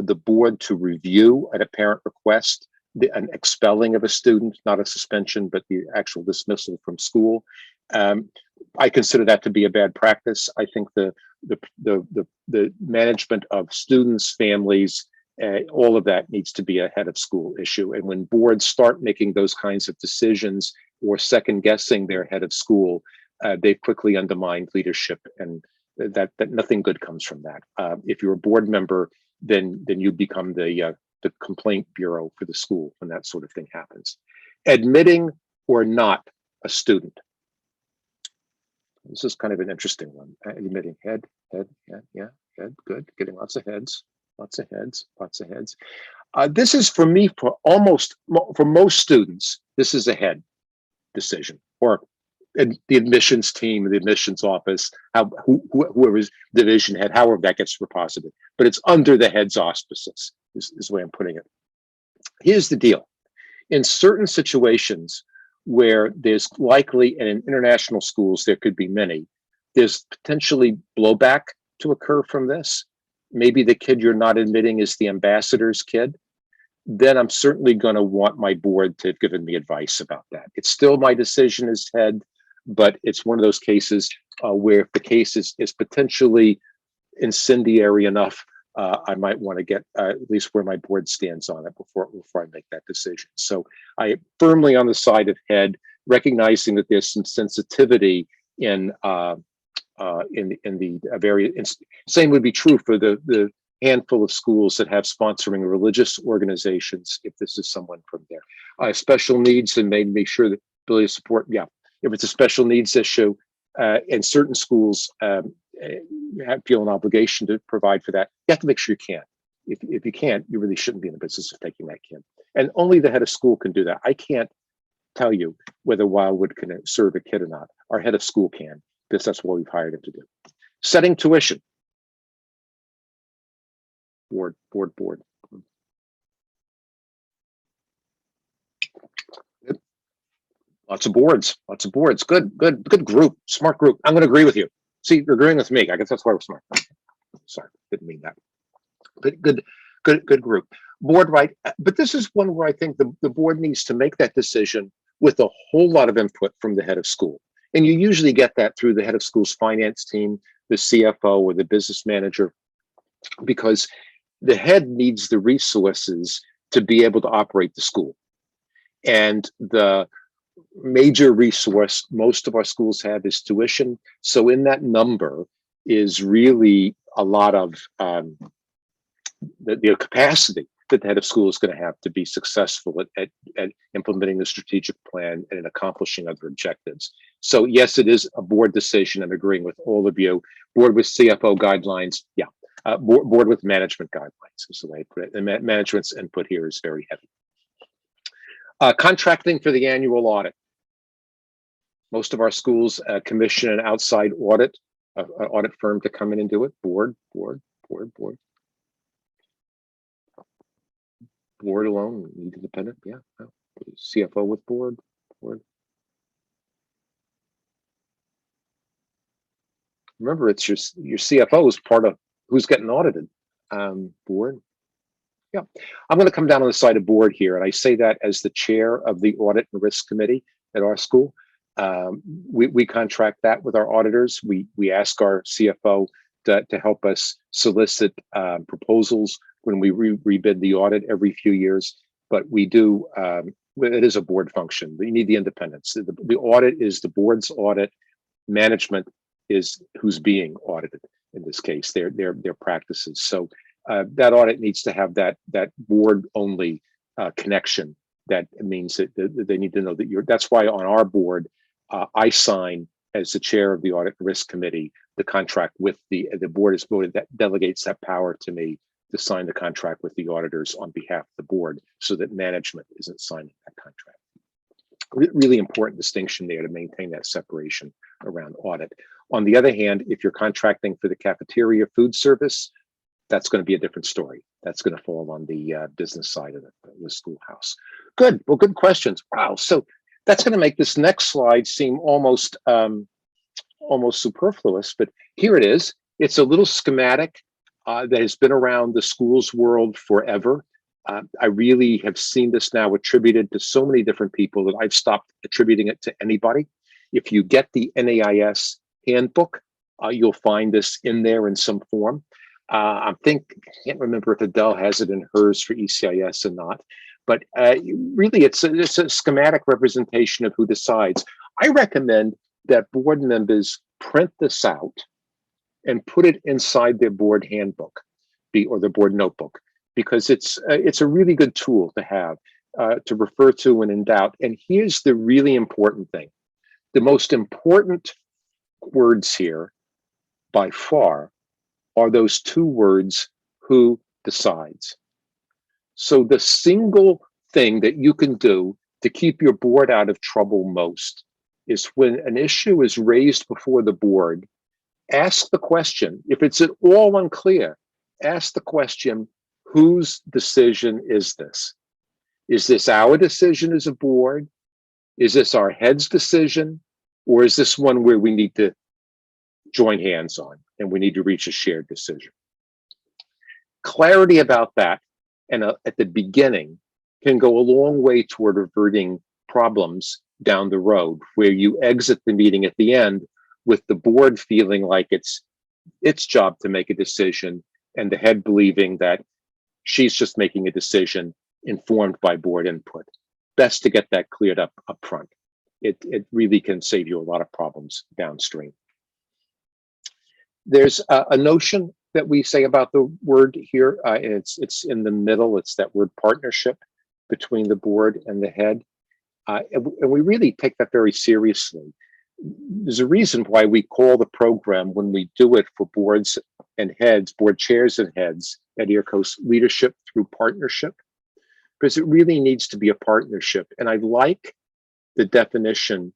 S1: the board to review at a parent request an expelling of a student, not a suspension, but the actual dismissal from school. I consider that to be a bad practice. I think the management of students, families, all of that needs to be a head of school issue. And when boards start making those kinds of decisions or second guessing their head of school, they quickly undermine leadership, and that nothing good comes from that. If you're a board member, then you become the complaint bureau for the school when that sort of thing happens. Admitting or not a student. This is kind of an interesting one. Admitting, head, yeah, head, good. Getting lots of heads. This is for me, for most students, this is a head decision, or the admissions team, the admissions office, whoever's division head, however that gets reposited, but it's under the head's auspices is the way I'm putting it. Here's the deal. In certain situations where there's likely, and in international schools, there could be many, there's potentially blowback to occur from this. Maybe the kid you're not admitting is the ambassador's kid. Then I'm certainly going to want my board to have given me advice about that. It's still my decision as head, but it's one of those cases where if the case is potentially incendiary enough, I might want to get at least where my board stands on it before I make that decision. So I firmly on the side of head, recognizing that there's some sensitivity in the various. Same would be true for the handful of schools that have sponsoring religious organizations. If this is someone from there, special needs, and make sure that ability to support. Yeah, if it's a special needs issue, and certain schools feel an obligation to provide for that, you have to make sure you can. If you can't, you really shouldn't be in the business of taking that kid. And only the head of school can do that. I can't tell you whether Wildwood can serve a kid or not. Our head of school can, because that's what we've hired him to do. Setting tuition. Board. Lots of boards. Good group, smart group. I'm going to agree with you. See, you're agreeing with me. I guess that's why we're smart. Sorry, didn't mean that. But good group. Board, right? But this is one where I think the board needs to make that decision with a whole lot of input from the head of school. And you usually get that through the head of school's finance team, the CFO, or the business manager, because the head needs the resources to be able to operate the school. And the major resource most of our schools have is tuition. So in that number is really a lot of the capacity that the head of school is going to have to be successful at implementing the strategic plan and accomplishing other objectives. So yes, it is a board decision. I'm agreeing with all of you. Board with CFO guidelines. Yeah. Board with management guidelines is the way I put it. And management's input here is very heavy. Contracting for the annual audit. Most of our schools commission an outside audit, an audit firm to come in and do it. Board alone, need independent, yeah. No. CFO with board. Remember, it's your CFO is part of who's getting audited. Board. Yeah, I'm going to come down on the side of board here, and I say that as the chair of the audit and risk committee at our school. We contract that with our auditors. We ask our CFO to help us solicit proposals when we rebid the audit every few years. But we do, it is a board function. You need the independence. The audit is the board's audit. Management is who's being audited in this case, their practices. So that audit needs to have that board only connection. That means that they need to know that that's why on our board, I sign as the chair of the audit and risk committee, the contract with the board is voted, that delegates that power to me to sign the contract with the auditors on behalf of the board so that management isn't signing that contract. Really important distinction there to maintain that separation around audit. On the other hand, if you're contracting for the cafeteria food service, that's going to be a different story. That's going to fall on the business side of the schoolhouse. Good. Well, good questions. Wow. So that's going to make this next slide seem almost superfluous, but here it is. It's a little schematic that has been around the schools world forever. I really have seen this now attributed to so many different people that I've stopped attributing it to anybody. If you get the NAIS handbook, you'll find this in there in some form. I can't remember if Adele has it in hers for ECIS or not, but really it's a schematic representation of who decides. I recommend that board members print this out and put it inside their board handbook or their board notebook, because it's a really good tool to have to refer to when in doubt. And here's the really important thing. The most important words here by far are those two words, who decides. So the single thing that you can do to keep your board out of trouble most is when an issue is raised before the board, ask the question. If it's at all unclear, ask the question, whose decision is this? Is this our decision as a board? Is this our head's decision? Or is this one where we need to join hands on and we need to reach a shared decision? Clarity about that and at the beginning can go a long way toward averting problems down the road, where you exit the meeting at the end with the board feeling like it's its job to make a decision and the head believing that she's just making a decision informed by board input. Best to get that cleared up front. It really can save you a lot of problems downstream. There's a notion that we say about the word here, and it's in the middle. It's that word partnership between the board and the head. And we really take that very seriously. There's a reason why we call the program, when we do it for boards and heads, board chairs and heads at EARCOS, leadership through partnership, because it really needs to be a partnership. And I like the definition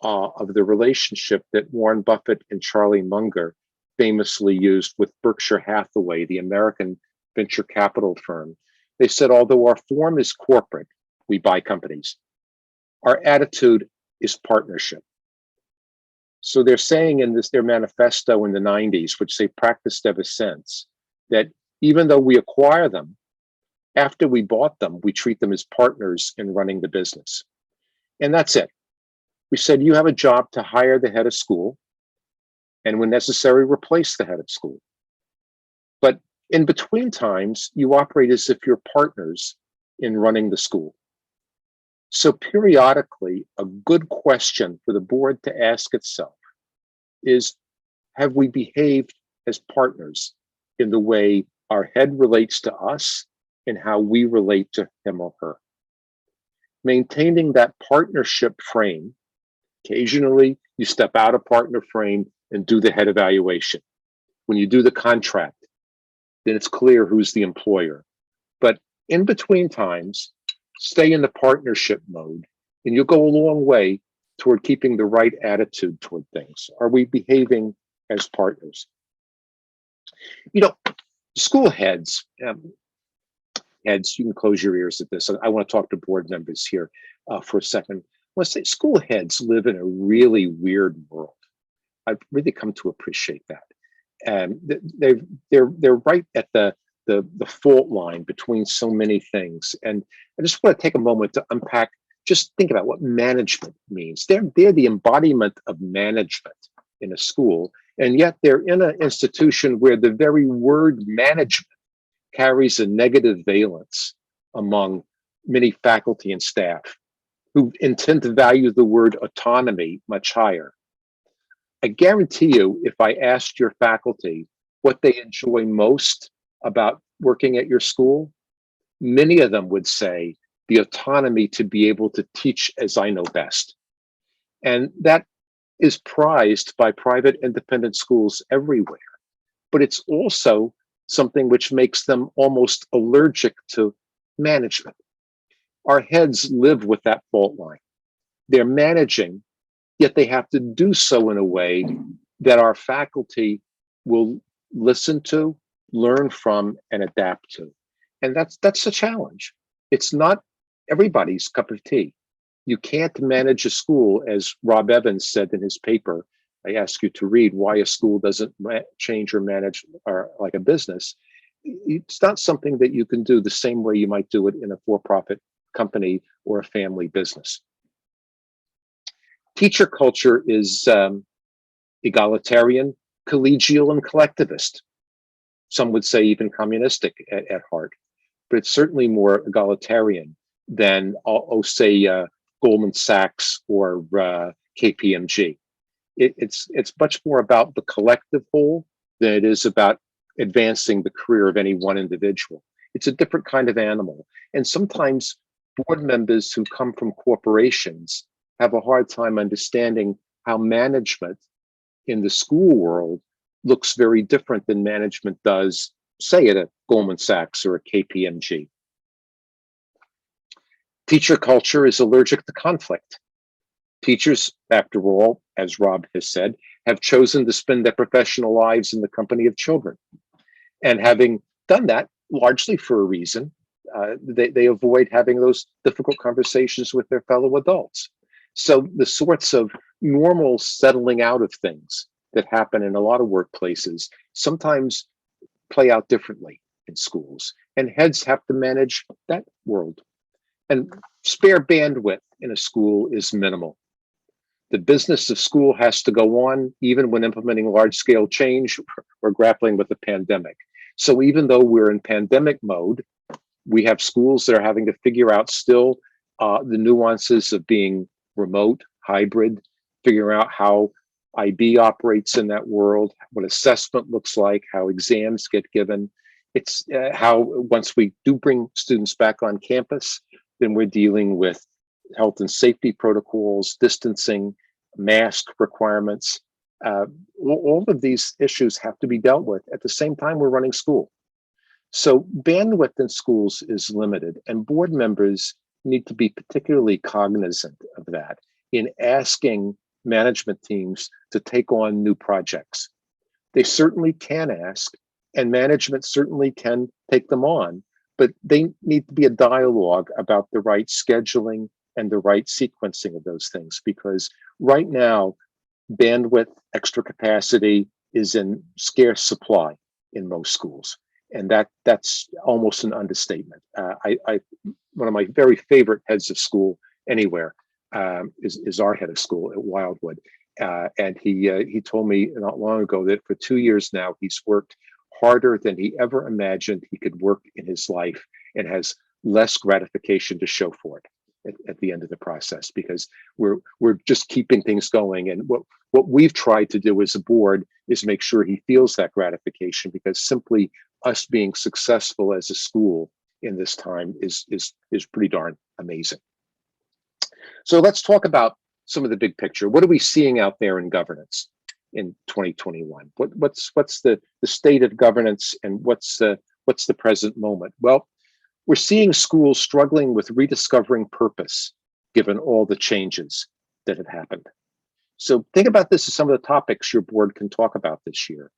S1: of the relationship that Warren Buffett and Charlie Munger famously used with Berkshire Hathaway, the American venture capital firm. They said, although our form is corporate, we buy companies, our attitude is partnership. So they're saying in their manifesto in the 90s, which they practiced ever since, that even though we acquire them, after we bought them, we treat them as partners in running the business. And that's it. We said, you have a job to hire the head of school, and when necessary, replace the head of school. But in between times, you operate as if you're partners in running the school. So periodically, a good question for the board to ask itself is, have we behaved as partners in the way our head relates to us and how we relate to him or her? Maintaining that partnership frame. Occasionally, you step out of partner frame and do the head evaluation. When you do the contract, then it's clear who's the employer. But in between times, stay in the partnership mode, and you'll go a long way toward keeping the right attitude toward things? Are we behaving as partners? You know, school heads, you can close your ears at this. I want to talk to board members here for a second. I want to say school heads live in a really weird world. I've really come to appreciate that. And they're right at the fault line between so many things. And I just want to take a moment to unpack, just think about what management means. They're the embodiment of management in a school, and yet they're in an institution where the very word management carries a negative valence among many faculty and staff who intend to value the word autonomy much higher. I guarantee you, if I asked your faculty what they enjoy most about working at your school, many of them would say the autonomy to be able to teach as I know best. And that is prized by private independent schools everywhere. But it's also something which makes them almost allergic to management. Our heads live with that fault line. They're managing, yet they have to do so in a way that our faculty will listen to, learn from, and adapt to. And that's a challenge. It's not everybody's cup of tea. You can't manage a school, as Rob Evans said in his paper. I ask you to read why a school doesn't change or manage or like a business. It's not something that you can do the same way you might do it in a for-profit company or a family business. Teacher culture is egalitarian, collegial, and collectivist. Some would say even communistic at heart, but it's certainly more egalitarian than, say, Goldman Sachs or KPMG. It's much more about the collective whole than it is about advancing the career of any one individual. It's a different kind of animal. And sometimes board members who come from corporations have a hard time understanding how management in the school world looks very different than management does, say, at a Goldman Sachs or a KPMG. Teacher culture is allergic to conflict. Teachers, after all, as Rob has said, have chosen to spend their professional lives in the company of children. And having done that, largely for a reason, they avoid having those difficult conversations with their fellow adults. So the sorts of normal settling out of things that happen in a lot of workplaces sometimes play out differently in schools, and heads have to manage that world. And spare bandwidth in a school is minimal. The business of school has to go on even when implementing large-scale change or grappling with the pandemic. So even though we're in pandemic mode, we have schools that are having to figure out still the nuances of being remote, hybrid, figuring out how IB operates in that world, what assessment looks like, how exams get given. It's how once we do bring students back on campus, then we're dealing with health and safety protocols, distancing, mask requirements. All of these issues have to be dealt with at the same time we're running school. So bandwidth in schools is limited, and board members need to be particularly cognizant of that in asking management teams to take on new projects. They certainly can ask, and management certainly can take them on, but they need to be a dialogue about the right scheduling and the right sequencing of those things, because right now, bandwidth, extra capacity is in scarce supply in most schools. And that's almost an understatement. One of my very favorite heads of school anywhere is our head of school at Wildwood. And he told me not long ago that for 2 years now, he's worked harder than he ever imagined he could work in his life, and has less gratification to show for it at the end of the process, because we're just keeping things going. And what we've tried to do as a board is make sure he feels that gratification, because simply us being successful as a school in this time is pretty darn amazing. So let's talk about some of the big picture. What are we seeing out there in governance in 2021? What's the state of governance, and what's the present moment? Well, we're seeing schools struggling with rediscovering purpose, given all the changes that had happened. So think about this as some of the topics your board can talk about this year.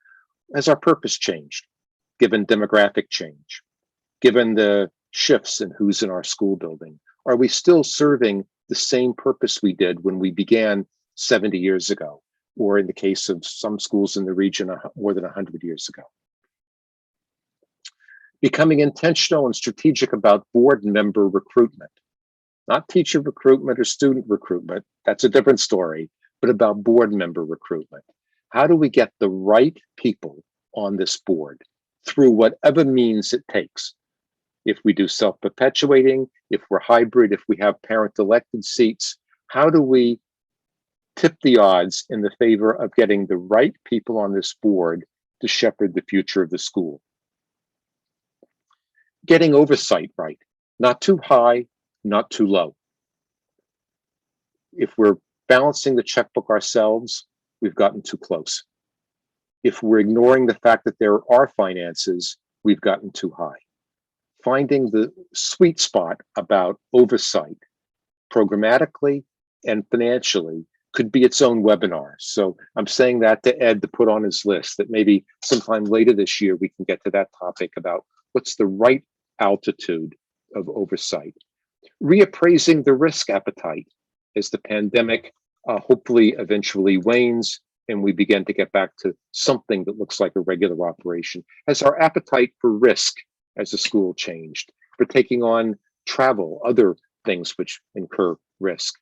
S1: Has our purpose changed, given demographic change, given the shifts in who's in our school building? Are we still serving the same purpose we did when we began 70 years ago, or in the case of some schools in the region, more than 100 years ago? Becoming intentional and strategic about board member recruitment, not teacher recruitment or student recruitment, that's a different story, but about board member recruitment. How do we get the right people on this board through whatever means it takes? If we do self-perpetuating, if we're hybrid, if we have parent-elected seats, how do we tip the odds in the favor of getting the right people on this board to shepherd the future of the school? Getting oversight right, not too high, not too low. If we're balancing the checkbook ourselves, we've gotten too close. If we're ignoring the fact that there are finances, we've gotten too high. Finding the sweet spot about oversight, programmatically and financially, could be its own webinar. So I'm saying that to Ed to put on his list, that maybe sometime later this year we can get to that topic about what's the right altitude of oversight. Reappraising the risk appetite as the pandemic hopefully eventually wanes and we begin to get back to something that looks like a regular operation. Has our appetite for risk as a school changed, for taking on travel, other things which incur risk?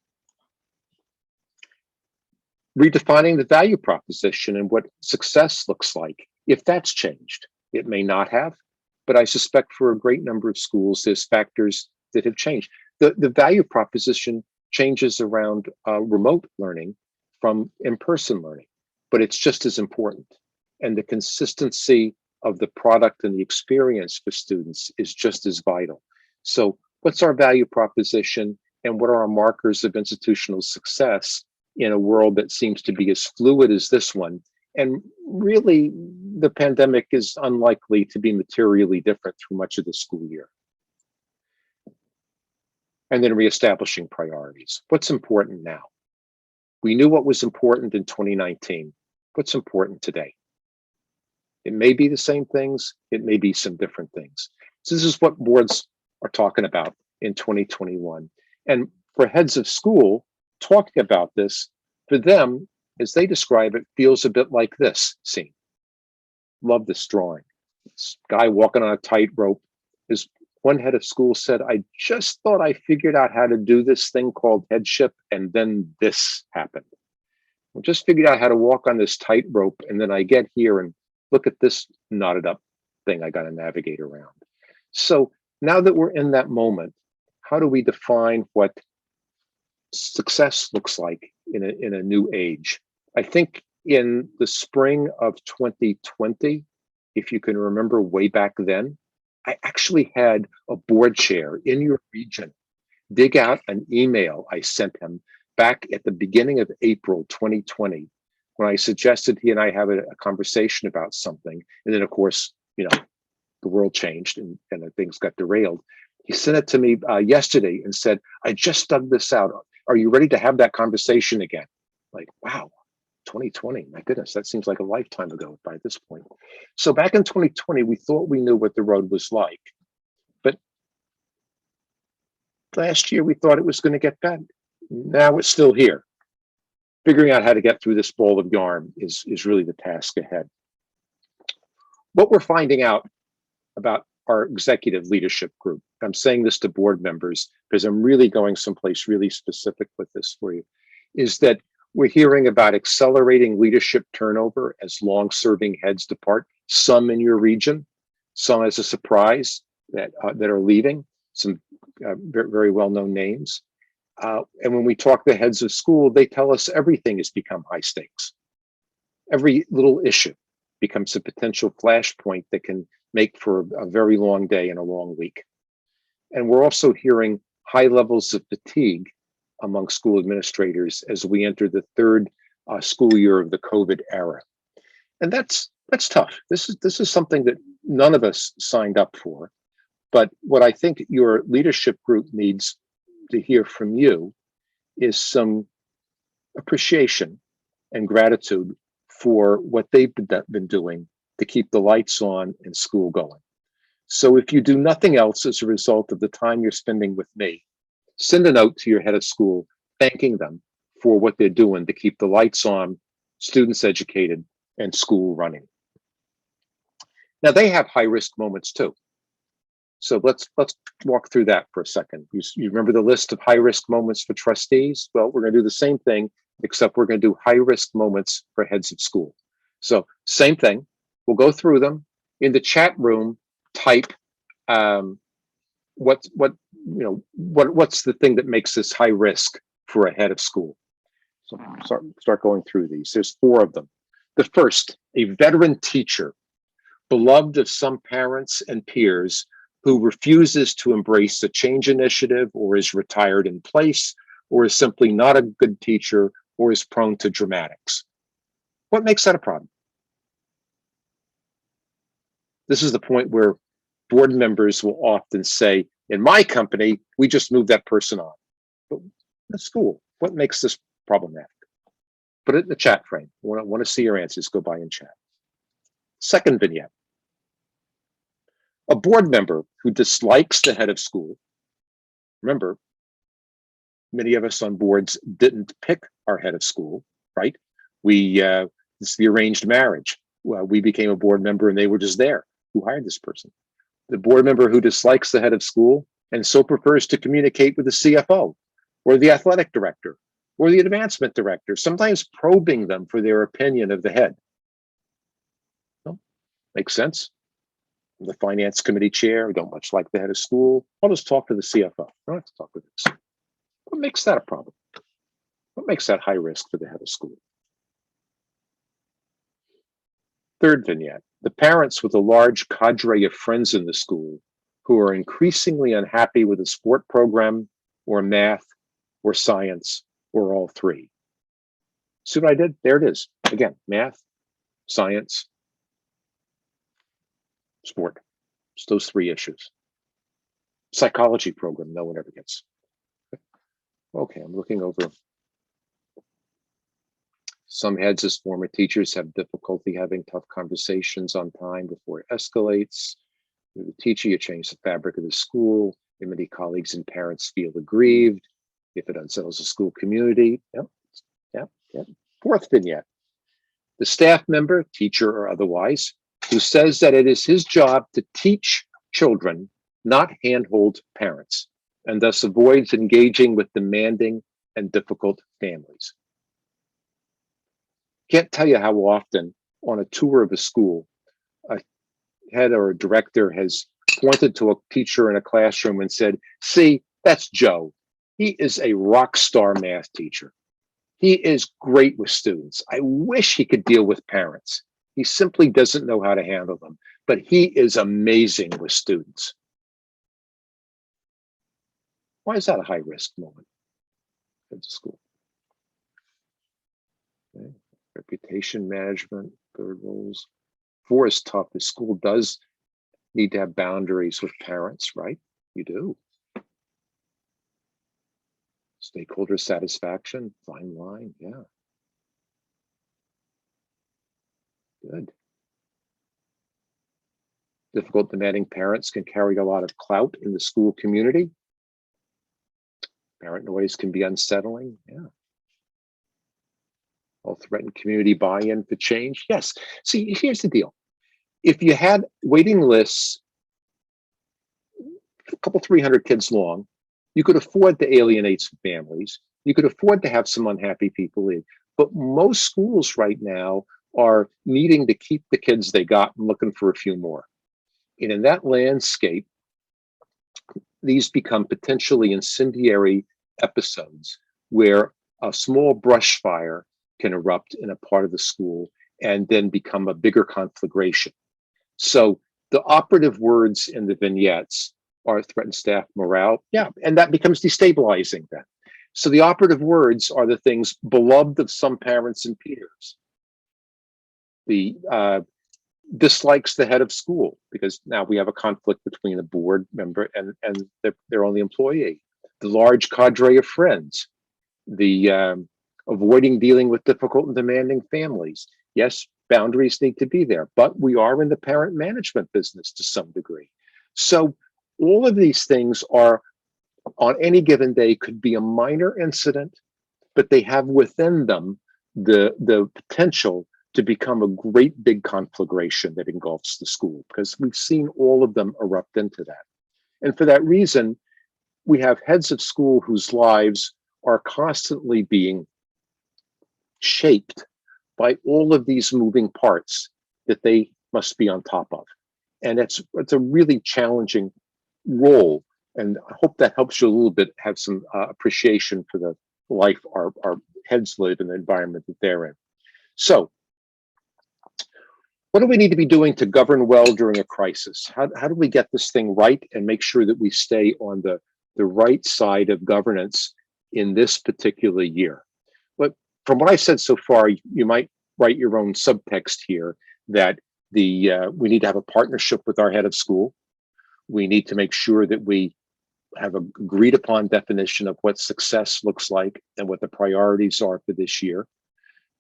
S1: Redefining the value proposition and what success looks like, if that's changed. It may not have, but I suspect for a great number of schools, there's factors that have changed. The value proposition changes around remote learning from in-person learning, but it's just as important. And the consistency of the product and the experience for students is just as vital. So what's our value proposition and what are our markers of institutional success in a world that seems to be as fluid as this one? And really, the pandemic is unlikely to be materially different through much of the school year. And then reestablishing priorities. What's important now? We knew what was important in 2019. What's important today? It may be the same things, it may be some different things. So this is what boards are talking about in 2021. And for heads of school, talking about this, for them, as they describe it, feels a bit like this scene. Love this drawing. This guy walking on a tightrope. As one head of school said, I just thought I figured out how to do this thing called headship, and then this happened. I just figured out how to walk on this tightrope, and then I get here and look at this knotted up thing I got to navigate around. So now that we're in that moment, how do we define what success looks like in a new age? I think in the spring of 2020, if you can remember way back then, I actually had a board chair in your region dig out an email I sent him back at the beginning of April 2020, when I suggested he and I have a conversation about something. And then of course, you know, the world changed and things got derailed. He sent it to me yesterday and said, I just dug this out. Are you ready to have that conversation again? Like, wow, 2020, my goodness, that seems like a lifetime ago by this point. So back in 2020, we thought we knew what the road was like. But last year, we thought it was going to get better. Now it's still here. Figuring out how to get through this ball of yarn is really the task ahead. What we're finding out about our executive leadership group, I'm saying this to board members because I'm really going someplace really specific with this for you, is that we're hearing about accelerating leadership turnover as long-serving heads depart, some in your region, some as a surprise that are leaving, some very, very well-known names. And when we talk to heads of school, they tell us everything has become high stakes. Every little issue becomes a potential flashpoint that can make for a very long day and a long week. And we're also hearing high levels of fatigue among school administrators as we enter the third school year of the COVID era. And that's tough. This is something that none of us signed up for. But what I think your leadership group needs to hear from you is some appreciation and gratitude for what they've been doing to keep the lights on and school going. So if you do nothing else as a result of the time you're spending with me, send a note to your head of school thanking them for what they're doing to keep the lights on, students educated, and school running. Now they have high risk moments too. So let's walk through that for a second. You remember the list of high risk moments for trustees? Well, we're going to do the same thing, except we're going to do high risk moments for heads of school. So same thing. We'll go through them in the chat room. Type what's the thing that makes this high risk for a head of school. So start going through these. There's 4 of them. The first, a veteran teacher, beloved of some parents and peers, who refuses to embrace a change initiative, or is retired in place, or is simply not a good teacher, or is prone to dramatics. What makes that a problem? This is the point where board members will often say, in my company, we just moved that person on. But in school, what makes this problematic? Put it in the chat frame. I want to see your answers. Go by in chat. Second vignette. A board member who dislikes the head of school. Remember, many of us on boards didn't pick our head of school, right? It's the arranged marriage. Well, we became a board member and they were just there. Who hired this person? The board member who dislikes the head of school and so prefers to communicate with the CFO or the athletic director or the advancement director, sometimes probing them for their opinion of the head. Well, makes sense. The finance committee chair, I don't much like the head of school. I'll just talk to the CFO. I don't have to talk with this. What makes that a problem? What makes that high risk for the head of school? Third vignette, the parents with a large cadre of friends in the school who are increasingly unhappy with the sport program or math or science or all 3. See what I did? There it is. Again, math, science, sport. It's those 3 issues. Psychology program, no one ever gets. Okay, I'm looking over. Some heads as former teachers have difficulty having tough conversations on time before it escalates. You're the teacher, you change the fabric of the school. Many colleagues and parents feel aggrieved if it unsettles the school community. Yep. Fourth vignette. The staff member, teacher or otherwise, who says that it is his job to teach children, not handhold parents, and thus avoids engaging with demanding and difficult families. Can't tell you how often on a tour of a school, a head or a director has pointed to a teacher in a classroom and said, see, that's Joe. He is a rock star math teacher. He is great with students. I wish he could deal with parents. He simply doesn't know how to handle them, but he is amazing with students. Why is that a high risk moment at the school? Okay. Reputation management, third roles. 4 is tough. The school does need to have boundaries with parents, right? You do. Stakeholder satisfaction, fine line, yeah. Good. Difficult demanding parents can carry a lot of clout in the school community. Parent noise can be unsettling, yeah. All threaten community buy-in for change, yes. See, here's the deal. If you had waiting lists, a couple 300 kids long, you could afford to alienate some families. You could afford to have some unhappy people in. But most schools right now are needing to keep the kids they got and looking for a few more. And in that landscape, these become potentially incendiary episodes where a small brush fire can erupt in a part of the school and then become a bigger conflagration. So the operative words in the vignettes are threaten staff morale. Yeah, and that becomes destabilizing then. So the operative words are the things beloved of some parents and peers. The dislikes the head of school, because now we have a conflict between a board member and their only employee. The large cadre of friends. The avoiding dealing with difficult and demanding families. Yes, boundaries need to be there, but we are in the parent management business to some degree. So all of these things are, on any given day, could be a minor incident, but they have within them the potential to become a great big conflagration that engulfs the school, because we've seen all of them erupt into that. And for that reason, we have heads of school whose lives are constantly being shaped by all of these moving parts that they must be on top of. And it's a really challenging role. And I hope that helps you a little bit have some appreciation for the life our heads live in the environment that they're in. So what do we need to be doing to govern well during a crisis? How do we get this thing right and make sure that we stay on the right side of governance in this particular year? But from what I said so far, you might write your own subtext here that we need to have a partnership with our head of school. We need to make sure that we have an agreed upon definition of what success looks like and what the priorities are for this year.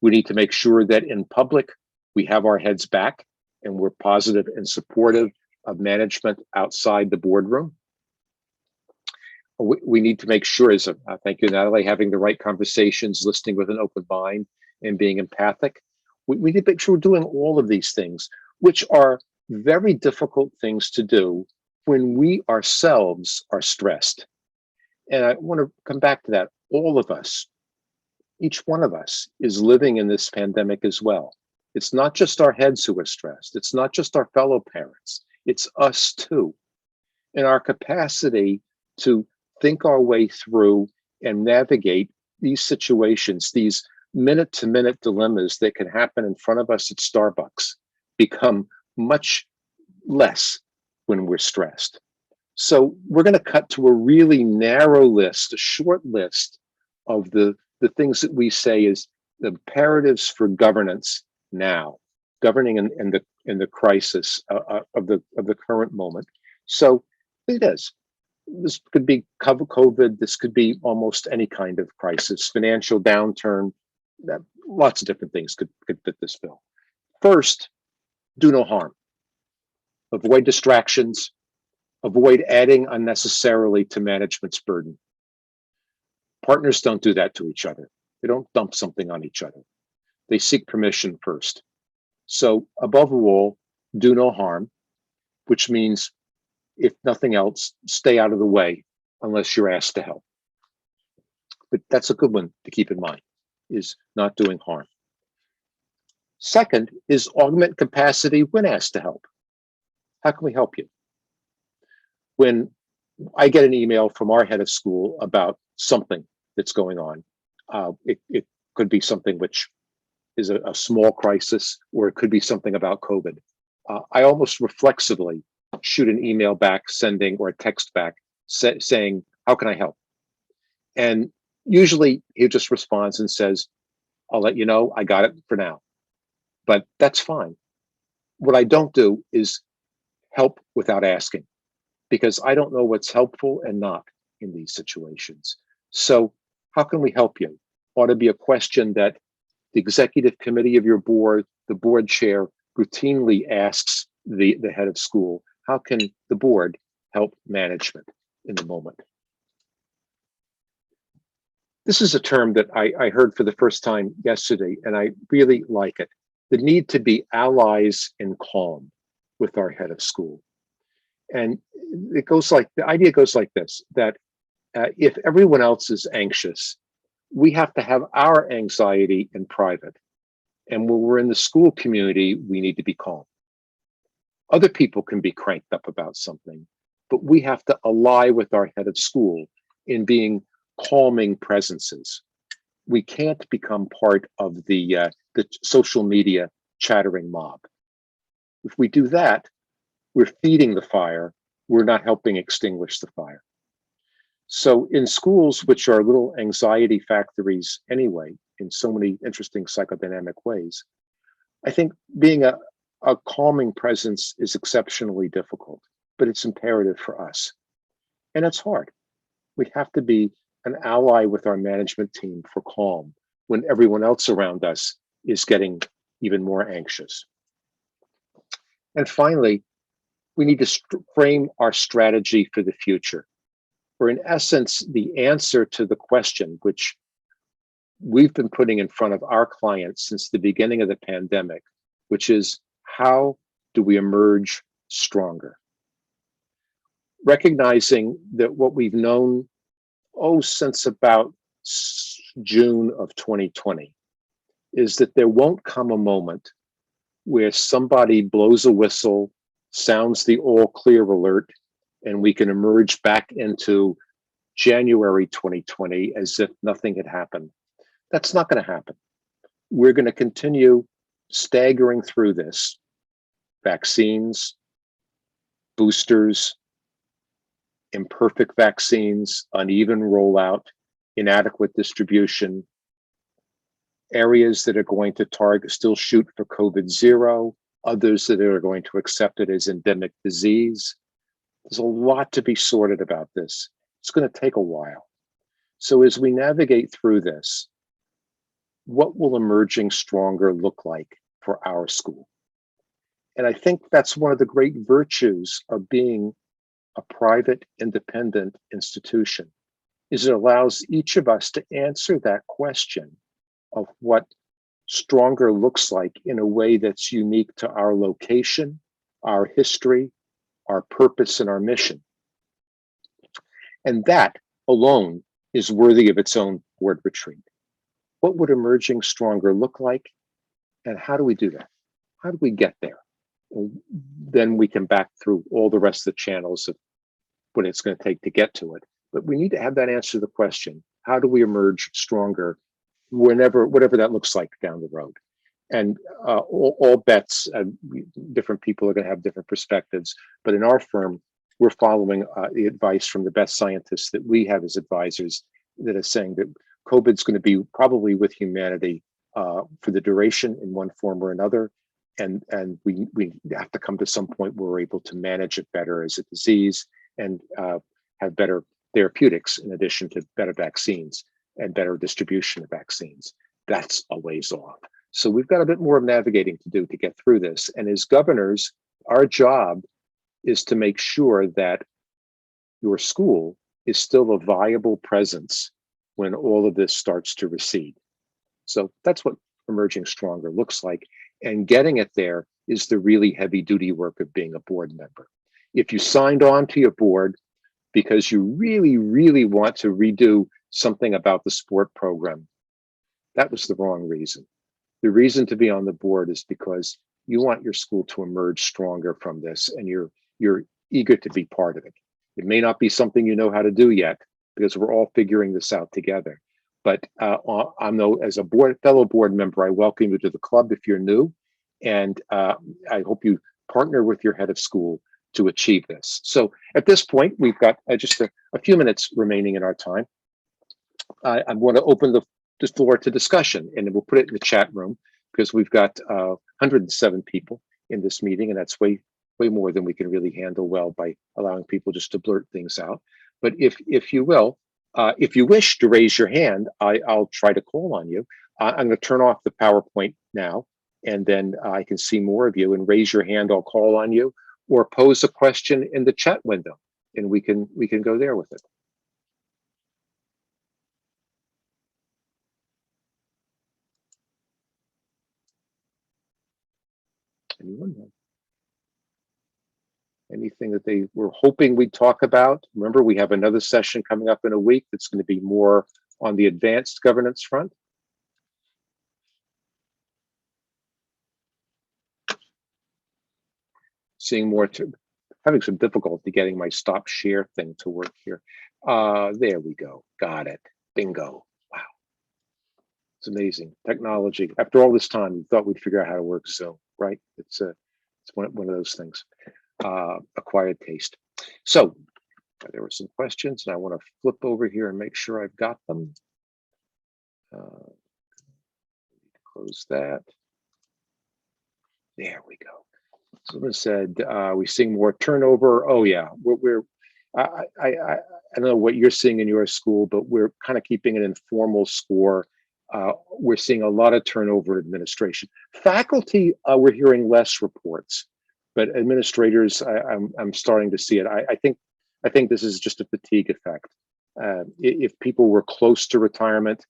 S1: We need to make sure that in public, we have our heads back and we're positive and supportive of management outside the boardroom. We need to make sure, as thank you, Natalie, having the right conversations, listening with an open mind and being empathic. We need to make sure we're doing all of these things, which are very difficult things to do when we ourselves are stressed. And I want to come back to that. All of us, each one of us is living in this pandemic as well. It's not just our heads who are stressed. It's not just our fellow parents. It's us too. And our capacity to think our way through and navigate these situations, these minute-to-minute dilemmas that can happen in front of us at Starbucks, become much less when we're stressed. So we're going to cut to a really narrow list, a short list of the things that we say is the imperatives for governance now, governing in the crisis of the current moment. So it is. This could be COVID. This could be almost any kind of crisis, financial downturn. Lots of different things could fit this bill. First, do no harm. Avoid distractions. Avoid adding unnecessarily to management's burden. Partners don't do that to each other. They don't dump something on each other. They seek permission first. So above all, do no harm, which means, if nothing else, stay out of the way unless you're asked to help. But that's a good one to keep in mind, is not doing harm. Second is augment capacity when asked to help. How can we help you? When I get an email from our head of school about something that's going on, it could be something which is a small crisis, or it could be something about COVID. I almost reflexively shoot an email back, or a text back saying, how can I help? And usually he just responds and says, I'll let you know, I got it for now. But that's fine. What I don't do is help without asking, because I don't know what's helpful and not in these situations. So how can we help you? Ought to be a question that the executive committee of your board, the board chair, routinely asks the head of school. How can the board help management in the moment? This is a term that I heard for the first time yesterday, and I really like it. The need to be allies in calm with our head of school. And the idea goes like this, that if everyone else is anxious, we have to have our anxiety in private. And when we're in the school community, we need to be calm. Other people can be cranked up about something, but we have to ally with our head of school in being calming presences. We can't become part of the social media chattering mob. If we do that, we're feeding the fire. We're not helping extinguish the fire. So in schools, which are little anxiety factories anyway, in so many interesting psychodynamic ways, I think being a calming presence is exceptionally difficult, but it's imperative for us. And it's hard. We have to be an ally with our management team for calm, when everyone else around us is getting even more anxious. And finally, we need to frame our strategy for the future. Or in essence, the answer to the question, which we've been putting in front of our clients since the beginning of the pandemic, which is, how do we emerge stronger? Recognizing that what we've known, since about June of 2020, is that there won't come a moment where somebody blows a whistle, sounds the all clear alert, and we can emerge back into January 2020 as if nothing had happened. That's not going to happen. We're going to continue staggering through this. Vaccines, boosters, imperfect vaccines, uneven rollout, inadequate distribution, areas that are going to still shoot for COVID-0, others that are going to accept it as endemic disease. There's a lot to be sorted about this. It's going to take a while. So as we navigate through this, what will emerging stronger look like for our school? And I think that's one of the great virtues of being a private, independent institution, is it allows each of us to answer that question of what stronger looks like in a way that's unique to our location, our history, our purpose, and our mission. And that alone is worthy of its own board retreat. What would emerging stronger look like? And how do we do that? How do we get there? And then we can back through all the rest of the channels of what it's going to take to get to it. But we need to have that answer to the question, how do we emerge stronger whatever that looks like down the road? And all bets, different people are going to have different perspectives. But in our firm, we're following the advice from the best scientists that we have as advisors that are saying that COVID's going to be probably with humanity for the duration in one form or another. And we have to come to some point where we're able to manage it better as a disease and have better therapeutics in addition to better vaccines and better distribution of vaccines. That's a ways off. So we've got a bit more of navigating to do to get through this. And as governors, our job is to make sure that your school is still a viable presence when all of this starts to recede. So that's what emerging stronger looks like. And getting it there is the really heavy duty work of being a board member. If you signed on to your board because you really, really want to redo something about the sport program, that was the wrong reason. The reason to be on the board is because you want your school to emerge stronger from this, and you're eager to be part of it. It may not be something you know how to do yet, because we're all figuring this out together. But as a fellow board member, I welcome you to the club if you're new, and I hope you partner with your head of school to achieve this. So at this point, we've got just a few minutes remaining in our time. I want to open the floor to discussion, and we'll put it in the chat room because we've got 107 people in this meeting, and that's way more than we can really handle well by allowing people just to blurt things out. But if you will, if you wish to raise your hand, I'll try to call on you. I'm going to turn off the PowerPoint now, and then I can see more of you. And raise your hand, I'll call on you, or pose a question in the chat window, and we can go there with it. Anyone know? Anything that they were hoping we'd talk about? Remember, we have another session coming up in a week that's going to be more on the advanced governance front. Seeing more, having some difficulty getting my stop share thing to work here. There we go. Got it. Bingo. Wow. It's amazing. Technology. After all this time, we thought we'd figure out how to work Zoom, right? It's one of those things. Acquired taste. So there were some questions, and I want to flip over here and make sure I've got them. Close that. There we go. Someone said we seeing more turnover. Oh yeah, I don't know what you're seeing in your school, but we're kind of keeping an informal score we're seeing a lot of turnover in administration. Faculty, we're hearing less reports, but administrators, I'm starting to see it. I think this is just a fatigue effect. If people were close to retirement,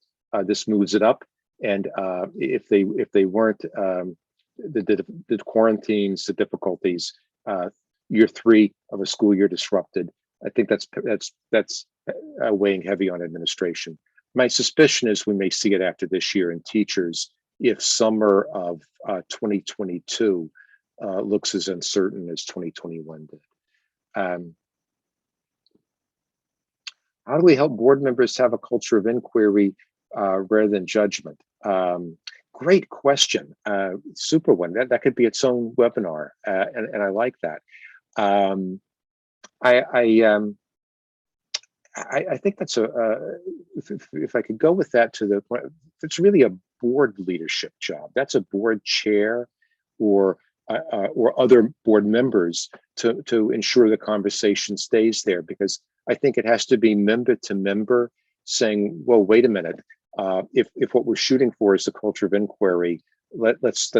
S1: this moves it up, and if they weren't, the quarantines, the difficulties, year 3 of a school year disrupted. I think that's weighing heavy on administration. My suspicion is we may see it after this year in teachers if summer of 2022 looks as uncertain as 2021 did. How do we help board members have a culture of inquiry rather than judgment? Great question. Super one. That could be its own webinar, and I like that. I think that's if I could go with that to the point, it's really a board leadership job. That's a board chair or other board members to ensure the conversation stays there, because I think it has to be member to member saying, well, wait a minute, if what we're shooting for is a culture of inquiry, let's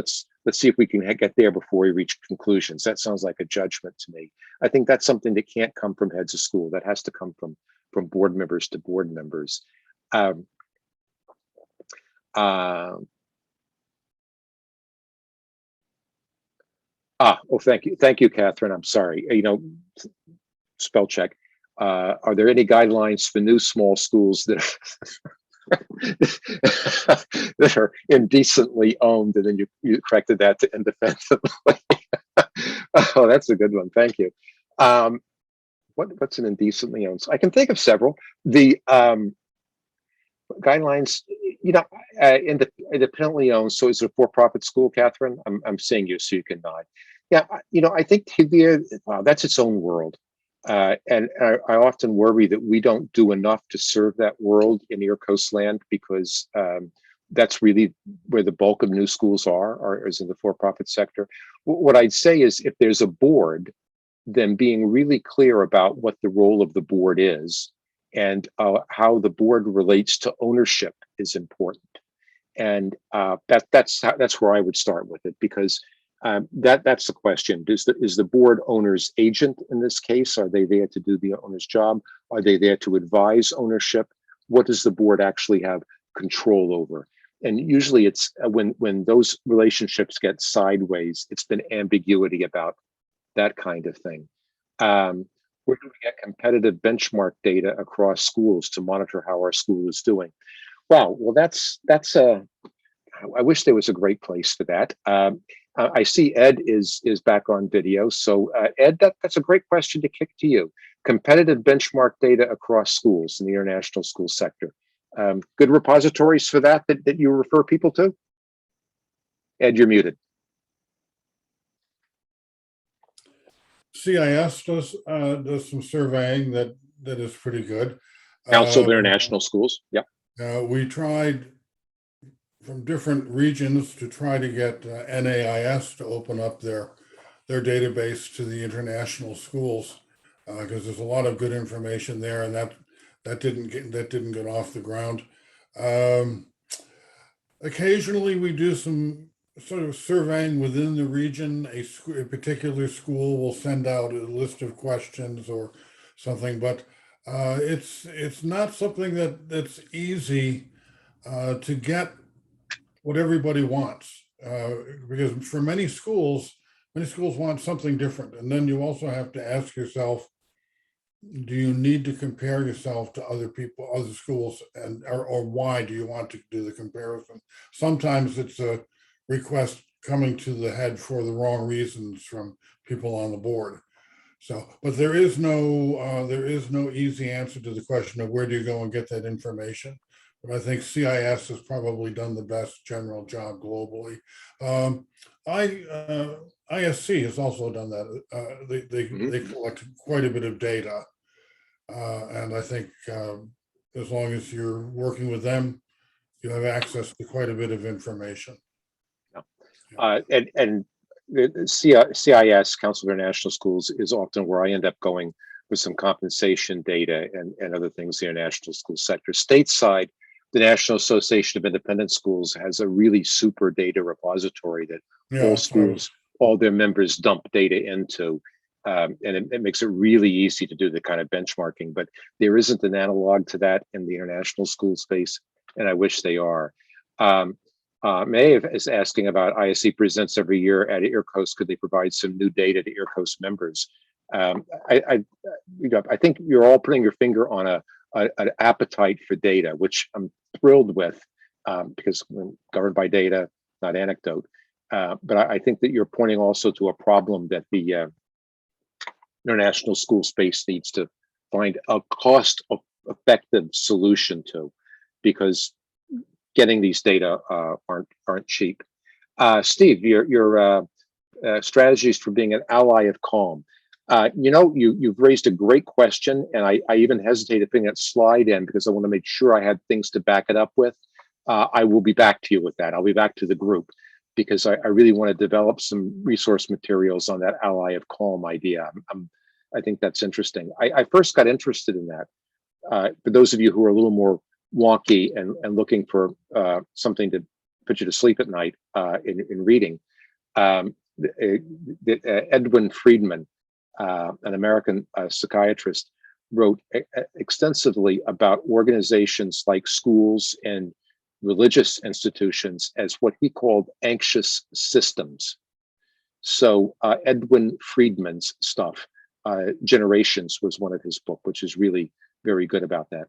S1: see if we can get there before we reach conclusions. That sounds like a judgment to me. I think that's something that can't come from heads of school. That has to come from board members to board members. Oh, thank you, Catherine. I'm sorry. Spell check. Are there any guidelines for new small schools that that are indecently owned? And then you corrected that to indefensibly. Oh, that's a good one. Thank you. What's an indecently owned? I can think of several. The guidelines, independently owned. So is it a for-profit school, Catherine? I'm saying you so you can nod. Yeah, I think that's its own world. And I often worry that we don't do enough to serve that world in EARCOS land, because that's really where the bulk of new schools are is in the for-profit sector. What I'd say is, if there's a board, then being really clear about what the role of the board is and how the board relates to ownership is important. And that's where I would start with it, because that's the question. Is the board owner's agent in this case? Are they there to do the owner's job? Are they there to advise ownership? What does the board actually have control over? And usually it's when those relationships get sideways, it's been ambiguity about that kind of thing. Where do we get competitive benchmark data across schools to monitor how our school is doing? Wow, well, that's I wish there was a great place for that. I see Ed is back on video. So Ed, that's a great question to kick to you. Competitive benchmark data across schools in the international school sector. Good repositories for that you refer people to? Ed, you're muted.
S5: CIS does some surveying that is pretty good.
S1: Council of International Schools, yep.
S5: We tried from different regions to try to get NAIS to open up their database to the international schools, because there's a lot of good information there, and that didn't get off the ground. Occasionally we do some sort of surveying within the region. A particular school will send out a list of questions or something, but it's not something that's easy to get what everybody wants, because for many schools want something different. And then you also have to ask yourself, do you need to compare yourself to other people, other schools, or why do you want to do the comparison? Sometimes it's a request coming to the head for the wrong reasons from people on the board. So, but there is no easy answer to the question of where do you go and get that information. But I think CIS has probably done the best general job globally. ISC has also done that. They collect quite a bit of data. And I think as long as you're working with them, you have access to quite a bit of information.
S1: And the CIS, Council of International Schools, is often where I end up going with some compensation data and other things in the international school sector. Stateside, the National Association of Independent Schools has a really super data repository that
S5: Yeah,
S1: all
S5: that's what I was-
S1: schools, all their members dump data into. And it makes it really easy to do the kind of benchmarking, but there isn't an analog to that in the international school space, and I wish they are. Maeve is asking about ISC presents every year at EARCOS. Could they provide some new data to EARCOS members? I think you're all putting your finger on an appetite for data, which I'm thrilled with, because we're governed by data, not anecdote. But I think that you're pointing also to a problem that the international school space needs to find a cost-effective solution to, because getting these data aren't cheap. Steve, your strategies for being an ally of calm. You've raised a great question, and I even hesitated putting that slide in because I want to make sure I had things to back it up with. I will be back to you with that. I'll be back to the group because I really want to develop some resource materials on that ally of calm idea. I think that's interesting. I first got interested in that. For those of you who are a little more wonky and looking for something to put you to sleep at night in reading, Edwin Friedman, an American psychiatrist, wrote extensively about organizations like schools and religious institutions as what he called anxious systems. So Edwin Friedman's stuff, Generations was one of his book, which is really very good about that.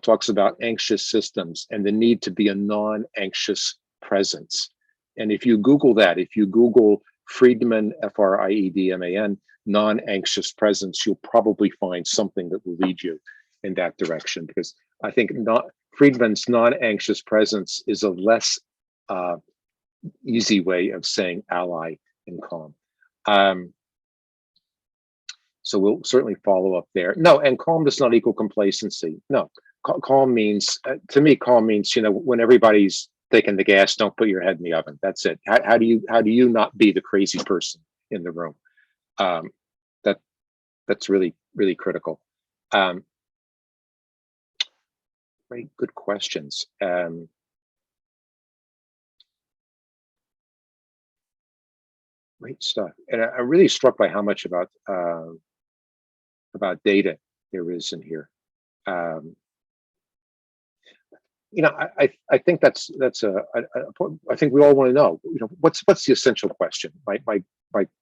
S1: Talks about anxious systems and the need to be a non-anxious presence. And if you Google that, if you Google Friedman, F-R-I-E-D-M-A-N, non-anxious presence, you'll probably find something that will lead you in that direction, because I think Friedman's non-anxious presence is a less easy way of saying ally in calm. So we'll certainly follow up there. No, and calm does not equal complacency. No, calm means, to me, calm means, when everybody's taking the gas, don't put your head in the oven. That's it. How do you not be the crazy person in the room? That's really, really critical. Very good questions. Great stuff. And I'm really struck by how much about data there is in here. I think that's I think we all want to know, what's the essential question. My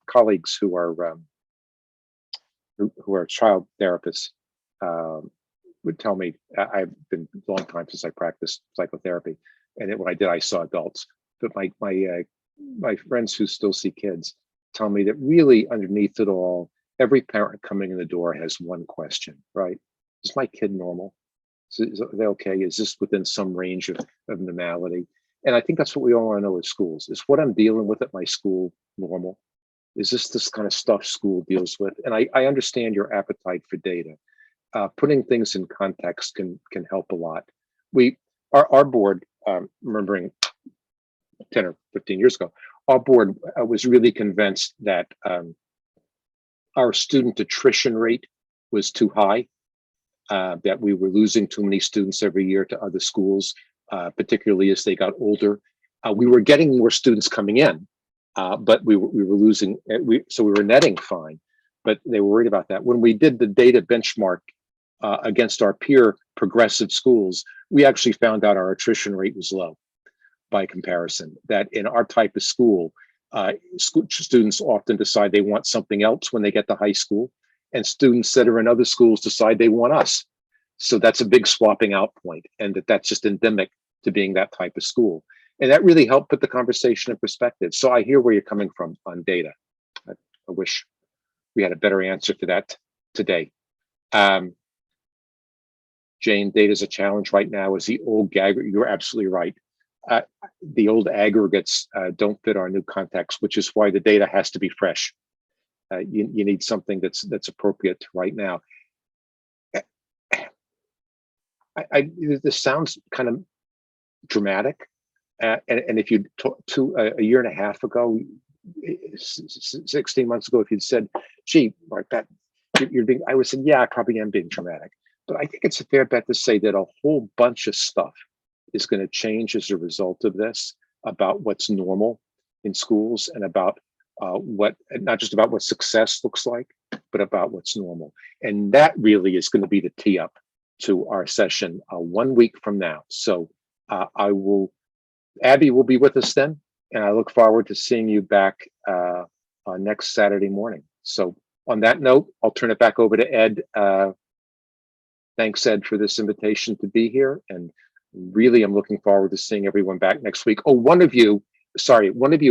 S1: colleagues who are child therapists would tell me, I've been a long time since I practiced psychotherapy, and when I did, I saw adults. But my friends who still see kids tell me that really underneath it all, every parent coming in the door has one question, right? Is my kid normal? Are they okay? Is this within some range of normality? And I think that's what we all want to know as schools. Is what I'm dealing with at my school normal? Is this kind of stuff school deals with? And I understand your appetite for data. Putting things in context can help a lot. Our board, remembering 10 or 15 years ago, our board was really convinced that our student attrition rate was too high, that we were losing too many students every year to other schools, particularly as they got older. We were getting more students coming in, but we were losing, so we were netting fine, but they were worried about that. When we did the data benchmark against our peer progressive schools, we actually found out our attrition rate was low by comparison, that in our type of school, students often decide they want something else when they get to high school, and students that are in other schools decide they want us. So that's a big swapping out point, and that's just endemic to being that type of school. And that really helped put the conversation in perspective. So I hear where you're coming from on data. I wish we had a better answer to that today. Jane, data is a challenge right now. Is the old gag? You're absolutely right. The old aggregates don't fit our new context, which is why the data has to be fresh. You need something that's appropriate to right now. This sounds kind of dramatic, and if you talk to a year and a half ago, 16 months ago, if you'd said, "Gee, Mark, that you're being," I would say, "Yeah, I probably am being dramatic." But I think it's a fair bet to say that a whole bunch of stuff is going to change as a result of this, about what's normal in schools and about not just about what success looks like, but about what's normal. And that really is going to be the tee up to our session 1 week from now. So Abby will be with us then, and I look forward to seeing you back next Saturday morning. So on that note, I'll turn it back over to Ed. Thanks, Ed, for this invitation to be here. And really, I'm looking forward to seeing everyone back next week. Oh, one of you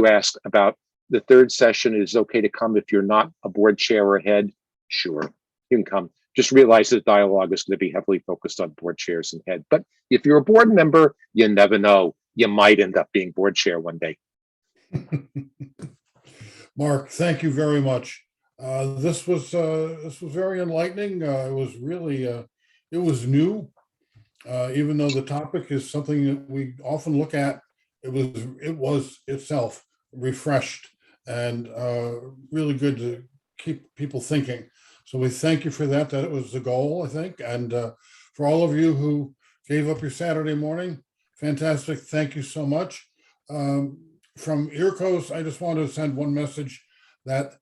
S1: asked about the third session. It is okay to come if you're not a board chair or head. Sure, you can come. Just realize that dialogue is going to be heavily focused on board chairs and head. But if you're a board member, you never know. You might end up being board chair one day.
S5: Mark, thank you very much. This was very enlightening. It was really it was new, even though the topic is something that we often look at. It was itself refreshed and really good to keep people thinking. So we thank you for that. That was the goal, I think. And for all of you who gave up your Saturday morning, fantastic. Thank you so much. From EARCOS, I just want to send one message that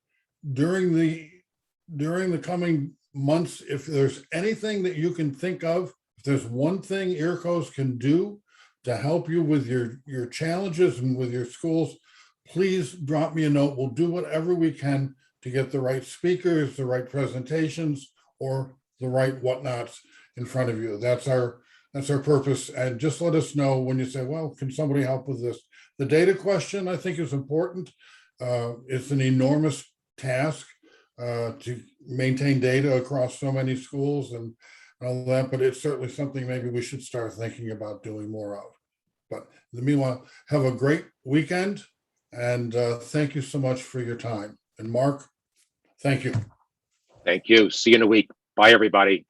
S5: during the coming months, if there's anything that you can think of, if there's one thing EARCOS can do to help you with your challenges and with your schools, please drop me a note. We'll do whatever we can to get the right speakers, the right presentations, or the right whatnots in front of you. That's our purpose. And just let us know when you say, well, can somebody help with this? The data question, I think, is important. It's an enormous task to maintain data across so many schools and all that, but it's certainly something maybe we should start thinking about doing more of. But in the meanwhile, have a great weekend, and thank you so much for your time. And Mark, thank you.
S1: Thank you. See you in a week. Bye, everybody.